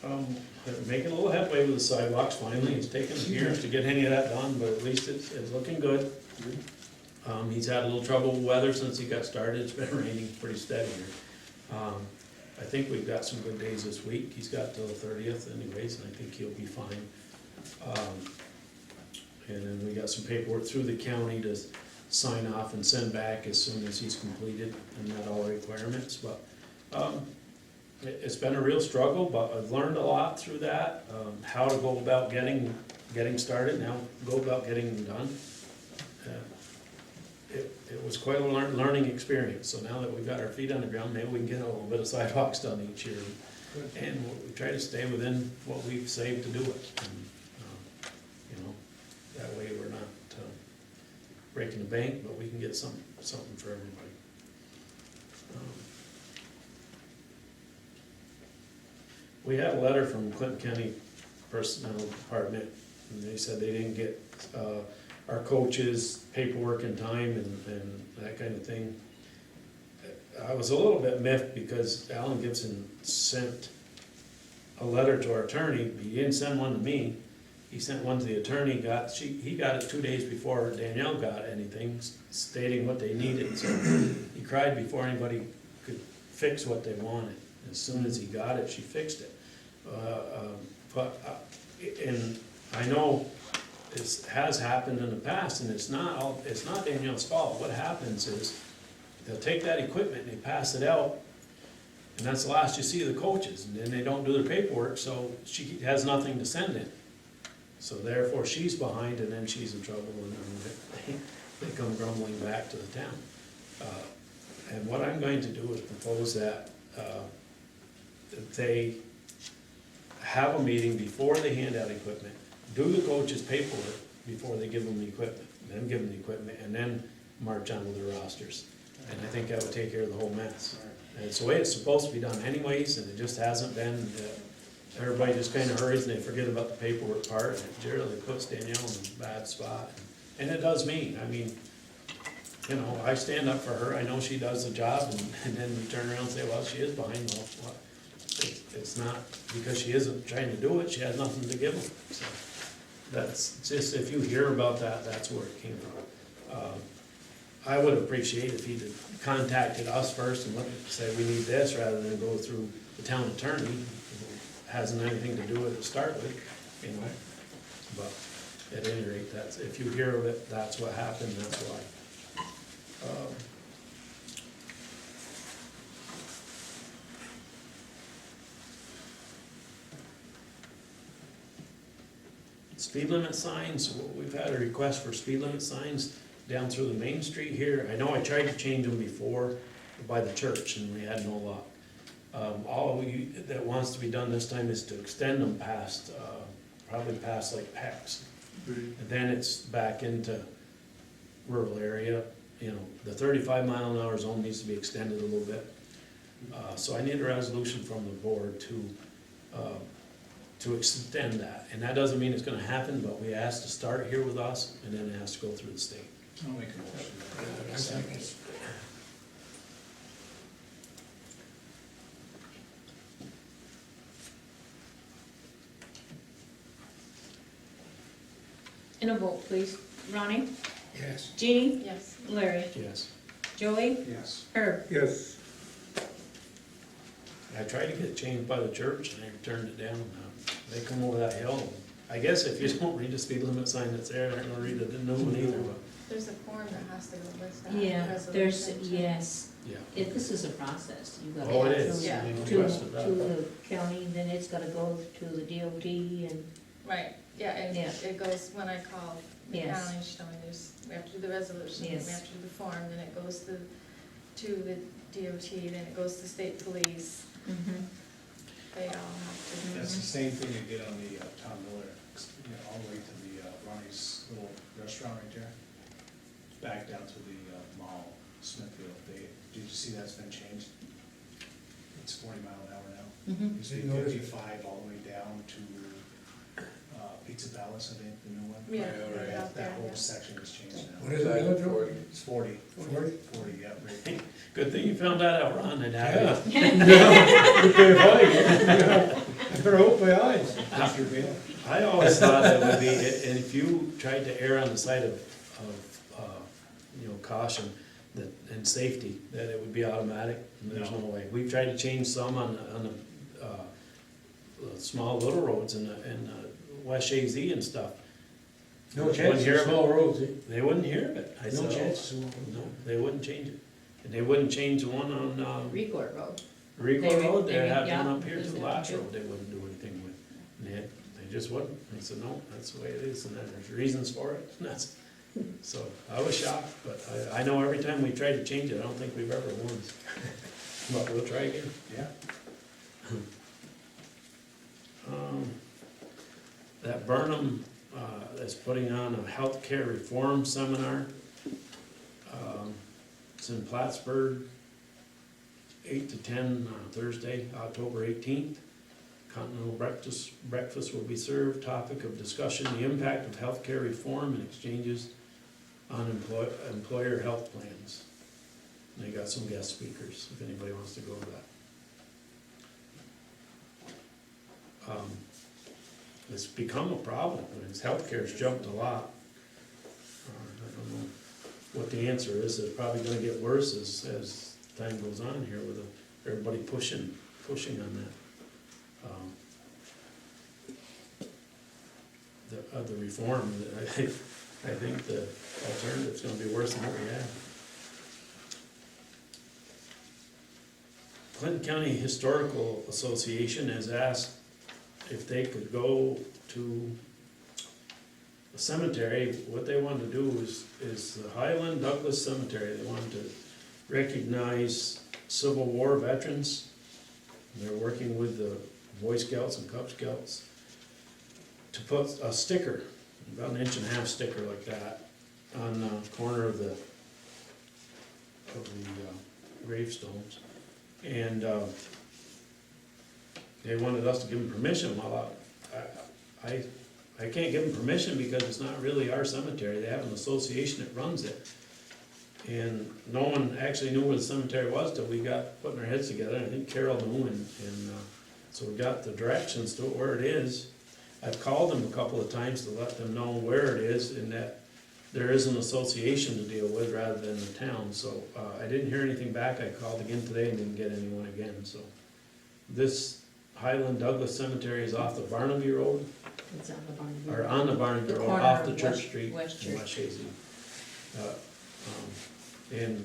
They're making a little headway with the sidewalks finally. It's taken years to get any of that done, but at least it's looking good. He's had a little trouble with weather since he got started. It's been raining pretty steady here. I think we've got some good days this week. He's got till the 30th anyways, and I think he'll be fine. And then we got some paperwork through the county to sign off and send back as soon as he's completed and met all the requirements, but, it's been a real struggle, but I've learned a lot through that, how to go about getting started, now go about getting them done. It was quite a learning experience, so now that we've got our feet on the ground, maybe we can get a little bit of sidewalks done each year. And we try to stay within what we've saved to do it. And, that way we're not breaking the bank, but we can get something for everybody. We had a letter from Clinton County Personnel Department, and they said they didn't get our coaches' paperwork in time and that kind of thing. I was a little bit miffed because Alan Gibson sent a letter to our attorney. He didn't send one to me. He sent one to the attorney. He got it 2 days before Danielle got anything, stating what they needed. So he cried before anybody could fix what they wanted. As soon as he got it, she fixed it. And I know this has happened in the past, and it's not Danielle's fault. What happens is they'll take that equipment and they pass it out, and that's the last you see of the coaches, and then they don't do their paperwork, so she has nothing to send in. So therefore, she's behind, and then she's in trouble, and then they come grumbling back to the town. And what I'm going to do is propose that they have a meeting before they hand out equipment, do the coaches' paperwork before they give them the equipment, then give them the equipment, and then march on with their rosters. And I think that would take care of the whole mess. And it's the way it's supposed to be done anyways, and it just hasn't been. Everybody just kinda hurries and they forget about the paperwork part, and it really puts Danielle in a bad spot. And it does me, I mean, you know, I stand up for her, I know she does the job, and then we turn around and say, well, she is behind, well, what? It's not because she isn't trying to do it, she has nothing to give them, so. That's just, if you hear about that, that's where it came from. I would appreciate if he'd contacted us first and say, we need this, rather than go through the town attorney, who hasn't anything to do with it to start with, you know? But at any rate, that's, if you hear of it, that's what happened, that's why. Speed limit signs, we've had a request for speed limit signs down through the main street here. I know I tried to change them before by the church and we had no luck. All that wants to be done this time is to extend them past, probably past like PEX. And then it's back into rural area, you know, the 35-mile-an-hour zone needs to be extended a little bit. So I need a resolution from the board to extend that. And that doesn't mean it's gonna happen, but we asked to start here with us, and then it has to go through the state. I'll make a motion. I second. In a vote, please. Ronnie? Yes. Jeannie? Yes. Larry? Yes. Joey? Yes. Herb? Yes, I tried to get it changed by the church, and they turned it down. They come over that hill. I guess if you don't read the speed limit sign that's there, they're gonna read the new one either, but, There's a form that has to go with that. Yeah, there's, resolution. yes. yeah. This is a process. You gotta Oh, it go is. through Yeah. You To, requested that. to the county, then it's gotta go to the DOT and, Right, yeah, and Yeah. it goes, when I call the Yes. county, showing we have to do the resolution, we Yes. have to do the form, then it goes to the DOT, then it goes to state police, they all have That's the same thing you did on the Tom Miller, you know, all the way to the Ronnie's little restaurant right there. Back down to the mall, Smithfield. Did you see that's been changed? It's 40 mile an hour now. Mhm. Used to be Didn't notice it. 55 all the way down to Pizza Palace, I think, the new one. Yeah, Right, right out that there, whole yeah. section is changed What now. is it, George? It's 40. 40? 40, yeah, right. Good thing you found that out, Ron, I'd have you. I better hope my eyes. That's your bail. I always thought it would be, and if you tried to err on the side of you know, caution and safety, that it would be automatic, and there's no way. We've tried to change some on the small little roads in West AZ and stuff. No Wouldn't chance, hear of of it. small roads, eh? They wouldn't hear of it. I No said, oh, chance. no, they wouldn't change it. And they wouldn't change the one on Record Road. Rico They- Road, they- they had yeah, one up here to there's the that last too. road, they wouldn't do anything with. And they just wouldn't. I said, no, that's the way it is, and there's reasons for it, and that's, so I was shocked, but I know every time we try to change it, I don't think we've ever won. But we'll try again. Yeah. That Burnham is putting on a healthcare reform seminar. It's in Plattsburgh, 8 to 10 on Thursday, October 18th. Continental breakfast will be served. Topic of discussion, the impact of healthcare reform and exchanges on employer health plans. And they got some guest speakers, if anybody wants to go to that. It's become a problem, healthcare's jumped a lot. I don't know what the answer is. It's probably gonna get worse as time goes on here with everybody pushing on that. The reform, I think the alternative's gonna be worse than what we have. Clinton County Historical Association has asked if they could go to a cemetery. What they wanted to do is the Highland Douglas Cemetery. They wanted to recognize Civil War veterans. They're working with the Boy Scouts and Cub Scouts to put a sticker, about 1.5 inch sticker like that, on the corner of the gravestones. And they wanted us to give them permission. Well, I can't give them permission because it's not really our cemetery. They have an association that runs it. And no one actually knew where the cemetery was till we got putting our heads together. I think Carol knew, and so we got the directions to where it is. I've called them a couple of times to let them know where it is and that there is an association to deal with rather than the town. So I didn't hear anything back. I called again today and didn't get anyone again. So this Highland Douglas Cemetery is off the Barnaby Road, It's on the Barnaby. or on the Barnaby The Road, corner off the of Church West- Street West in Church. West Shazy. And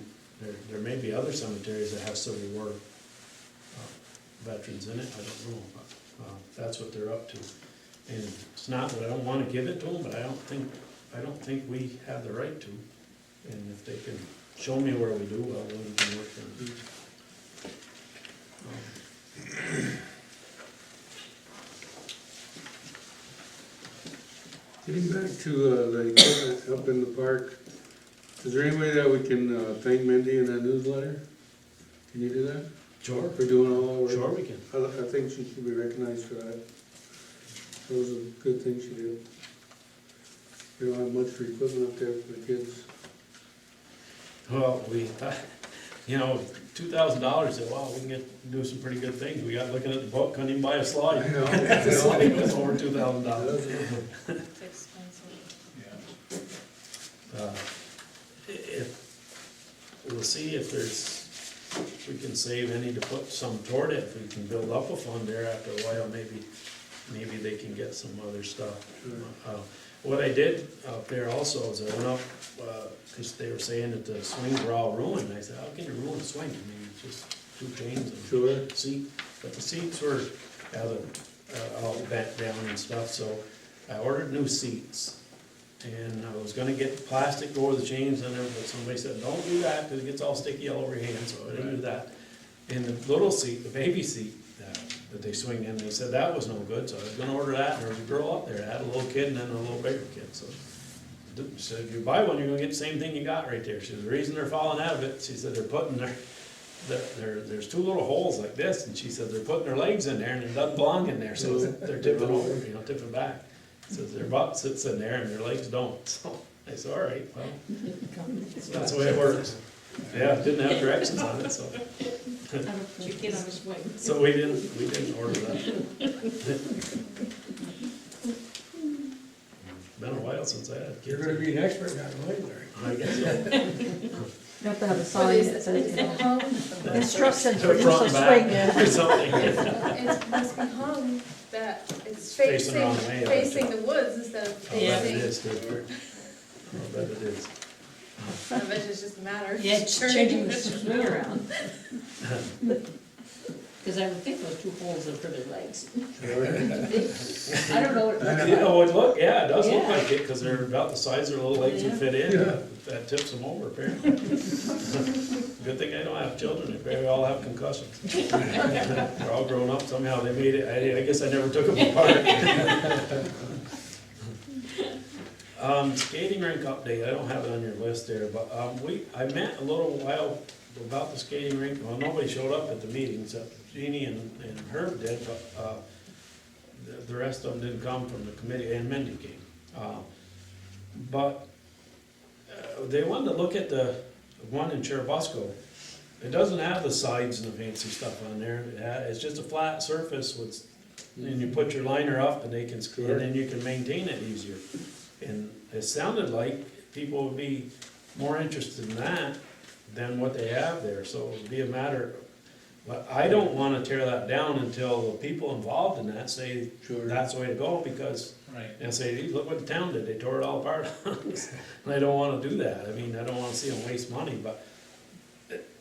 there may be other cemeteries that have Civil War veterans in it, I don't know, but that's what they're up to. And it's not that I don't wanna give it to them, but I don't think we have the right to. And if they can show me where we do, well, then we can work them. Getting back to the equipment up in the park, is there any way that we can thank Mindy in that newsletter? Can you do that? Sure, For doing all that work? sure we can. I think she should be recognized for that. That was a good thing she did. We don't have much for equipment up there for the kids. Well, $2,000, said, wow, we can do some pretty good things. We got looking at the book, couldn't even buy a slide. I know. The slide was over $2,000. It's expensive. We'll see if we can save any to put some toward it. If we can build up a fund there after a while, maybe they can get some other stuff. Sure. What I did up there also is I went up, because they were saying that the swings were all ruined. I said, how can you ruin a swing? I mean, it's just 2 chains and Sure. seat. But the seats were all bent down and stuff, so I ordered new seats. And I was gonna get plastic over the chains and everything, but somebody said, don't do that, because it gets all sticky all over your hands, so I didn't do that. And the little seat, the baby seat, that they swing in, they said that was no good, so I was gonna order that, and there was a girl up there that had a little kid and then a little bigger kid, so. She said, if you buy one, you're gonna get the same thing you got right there. She said, the reason they're falling out of it, she said, they're putting there's 2 little holes like this, and she said, they're putting their legs in there, and it doesn't belong in there, so they're tipping over, tipping back. Says their butt sits in there and their legs don't, so I said, all right, well, that's the way it works. Yeah, it didn't have directions on it, so. You get on the swing. So we didn't order that. Been a while since I had You're kids. gonna be an expert now, right, Larry? I guess so. You have to have a sign that says, you know, instructions for Front use of and back swing, yeah. or something. It must be hung that it's Facing the wrong way, I facing the woods instead of I'll bet it facing. is, too. I'll bet it is. I bet it's just a matter of Yeah, it's turning changing the it. swing around. Because I would think those 2 holes are for their legs. I don't know. Yeah, it does look Yeah. like it, because they're about the size their little legs would Yeah. fit in. Yeah. That tips them over, apparently. Good thing I don't have children, they probably all have concussions. They're all grown up, somehow they made it, I guess I never took them apart. Skating rink update, I don't have it on your list there, but I met a little while about the skating rink. Well, nobody showed up at the meeting, except Jeannie and Herb did, but the rest of them didn't come from the committee, and Mindy came. But they wanted to look at the one in Cherubusco. It doesn't have the sides and the fancy stuff on there. It's just a flat surface with, and you put your liner up and they can, and then you can maintain it easier. And it sounded like people would be more interested in that than what they have there, so it would be a matter, but I don't wanna tear that down until the people involved in that say Sure. that's the way to go, because Right. and say, look what the town did, they tore it all apart. And I don't wanna do that, I mean, I don't wanna see them waste money, but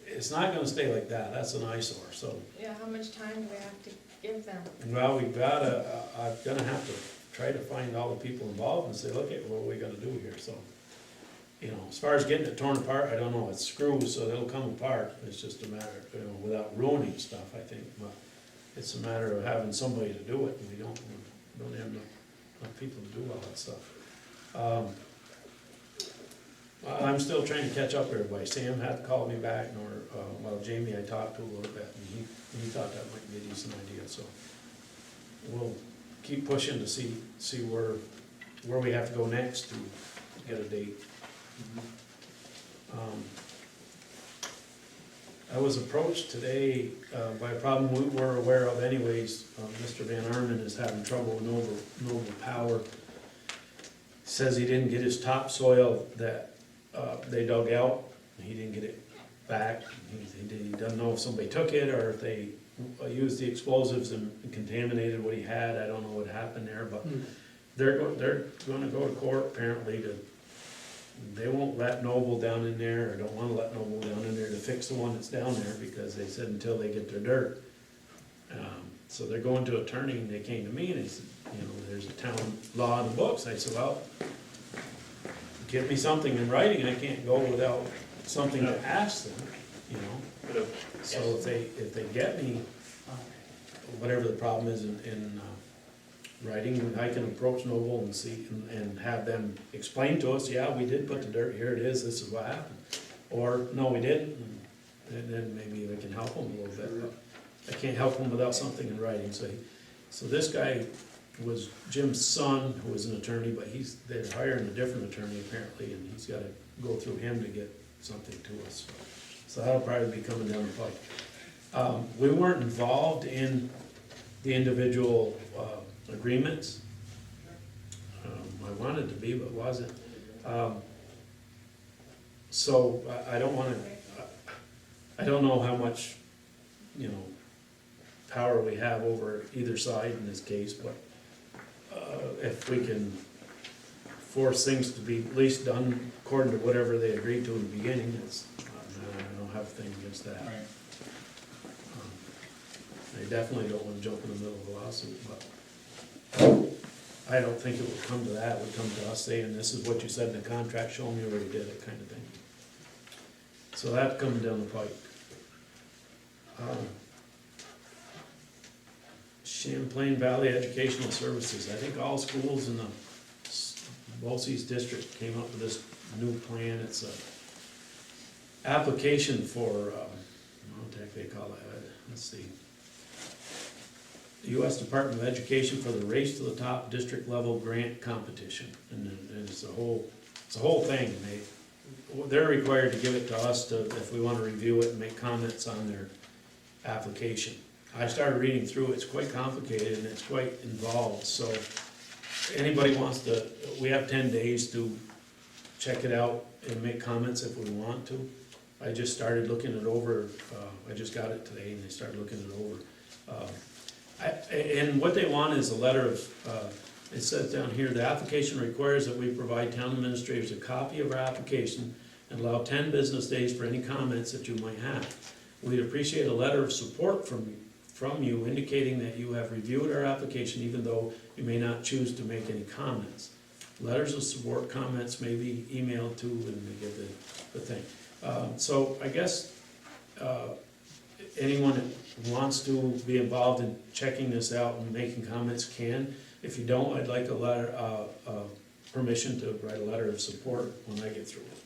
it's not gonna stay like that, that's an eyesore, so. Yeah, how much time do we have to give them? Well, I'm gonna have to try to find all the people involved and say, look at what we're gonna do here, so. You know, as far as getting it torn apart, I don't know, it's screws, so they'll come apart, it's just a matter, without ruining stuff, I think, but it's a matter of having somebody to do it, and we don't have enough people to do all that stuff. I'm still trying to catch up with everybody. Sam had called me back, well, Jamie I talked to a little bit, and he thought that might be a decent idea, so we'll keep pushing to see where we have to go next to get a date. I was approached today by a problem we were aware of anyways. Mr. Van Arman is having trouble with Noble Power. Says he didn't get his topsoil that they dug out. He didn't get it back. He doesn't know if somebody took it or if they used the explosives and contaminated what he had. I don't know what happened there, but they're gonna go to court apparently they won't let Noble down in there, or don't wanna let Noble down in there to fix the one that's down there, because they said until they get their dirt. So they're going to attorney, and they came to me and they said, there's a town law in the books. I said, well, give me something in writing, I can't go without something to ask them, So if they get me, whatever the problem is in writing, I can approach Noble and see, and have them explain to us, yeah, we did put the dirt, here it is, this is what happened. Or, no, we didn't, and then maybe we can help them a little bit. But I can't help them without something in writing, so this guy was Jim's son, who was an attorney, but they're hiring a different attorney apparently, and he's gotta go through him to get something to us. So that'll probably be coming down the pike. We weren't involved in the individual agreements. I wanted to be, but wasn't. So I don't wanna, I don't know how much, power we have over either side in this case, but if we can force things to be at least done according to whatever they agreed to in the beginning, I don't have a thing against that. Right. They definitely don't want to jump in the middle of a lawsuit, but I don't think it would come to that. It would come to us saying, this is what you said in the contract, show me where you did it, kind of thing. So that's coming down the pike. Champlain Valley Educational Services. I think all schools in the BOCES district came up with this new plan. It's a application for, what the heck they call it? Let's see. The U.S. Department of Education for the Race to the Top district level grant competition. And it's a whole thing. They're required to give it to us if we want to review it and make comments on their application. I started reading through it. It's quite complicated and it's quite involved, so anybody wants to, we have 10 days to check it out and make comments if we want to. I just started looking it over, I just got it today and they started looking it over. And what they want is a letter of, it says down here, the application requires that we provide town administrators a copy of our application and allow 10 business days for any comments that you might have. We'd appreciate a letter of support from you indicating that you have reviewed our application even though you may not choose to make any comments. Letters of support comments may be emailed to and they give the thing. So I guess anyone that wants to be involved in checking this out and making comments can. If you don't, I'd like a letter, permission to write a letter of support when I get through it.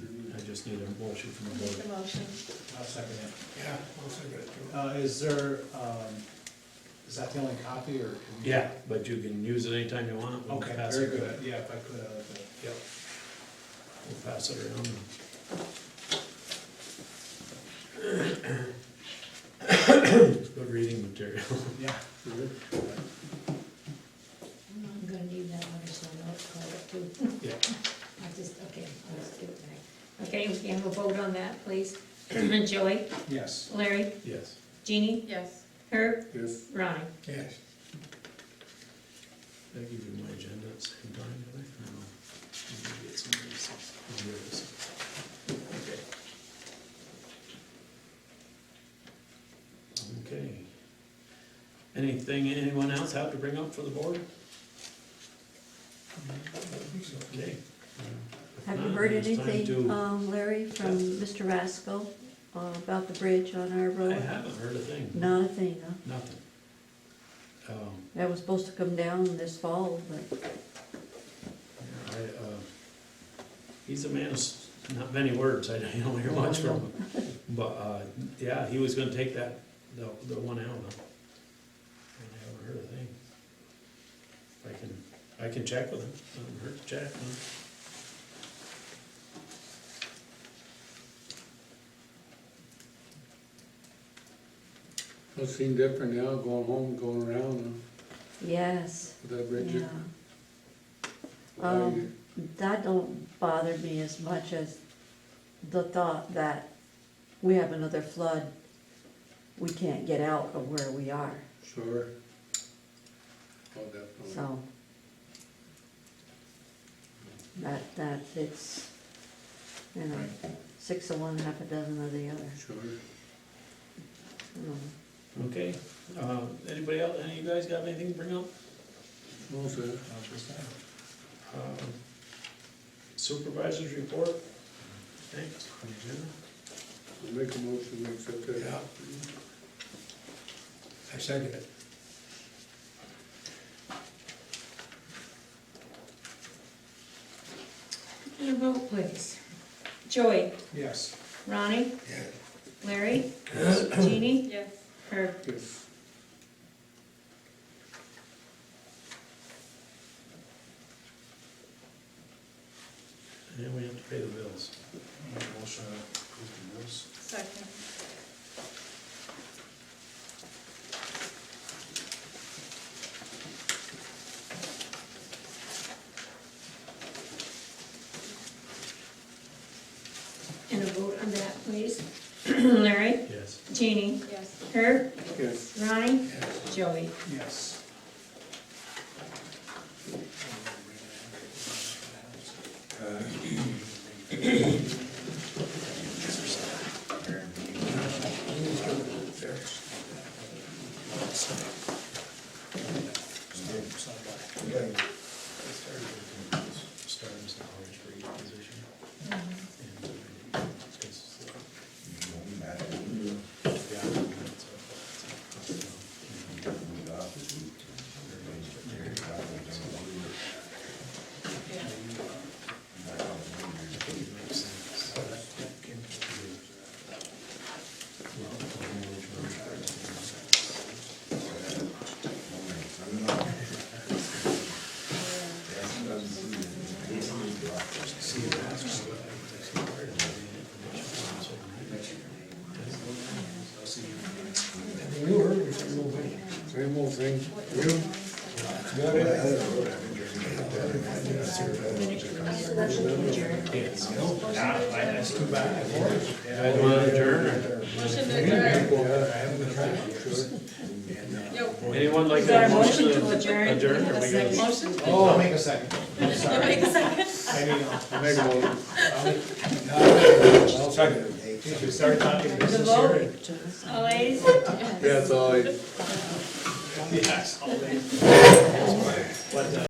And I just need a motion from the Make board. the motion. I'll second it. Yeah, I'll second it too. Is there, is that the only copy, or? can you- Yeah, but you can use it anytime you want. We'll Okay, pass very it good, around. yeah, if I could, I'd like to. Yep. We'll pass it around. Good reading material. Yeah. I'm gonna need that one, so I'll call it too. Yeah. Okay, I'll just give it back. Okay, we can have a vote on that, please. Joey, Yes. Larry, Yes. Jeannie, Yes. Herb, Yes. Ronnie. Yes. Did I give you my agenda at the same time, did I? No. Maybe it's in this. Here it is. Okay. Okay. Anything anyone else have to bring up for the board? Okay. Have you heard It's time anything, to- Larry, from Mr. Rasco, about the bridge on our I road? haven't heard a thing, Not a thing, huh? nothing. That was supposed to come down this fall, but He's a man of not many words, I don't hear much from him. But, yeah, he was gonna take that, the one out, huh? I haven't heard a thing. I can check with him, doesn't hurt to check, huh? Must seem different now, going home, going around, yes, with that bridge. yeah. That don't bother me as much as the thought that we have another flood, we can't get out of where we are, Sure. Oh, definitely. so. That it's, you know, 6 of one, half a dozen of the other, Sure. so. Okay, anybody else, any of you guys got anything to bring up? Well said. Supervisor's report? Thanks. I'll make a motion to accept that. Yeah. I second it. And a vote, please. Joey, Yes. Ronnie, Yeah. Larry, Jeannie, Yes. Herb. Yes. And we have to pay the bills. Motion to approve the rules. Second. And a vote on that, please. Larry, Yes. Jeannie, Yes. Herb, Yes. Ronnie, Joey. Yes. Starting salaries for each position. Anything new, or is there no way? Same old thing. You? Got it? That's too bad. You guys want to adjourn, or? Motion to adjourn. Yeah. Yep. Anyone like Is there that a motion to adjourn? adjourn? Or we gonna- Motion? I'll make a second. I'm You sorry. make a second? I mean, I'll make a motion. I'll second it. we started talking The business vote, here. all ayes? Yeah, it's all right. Yes. All day. But,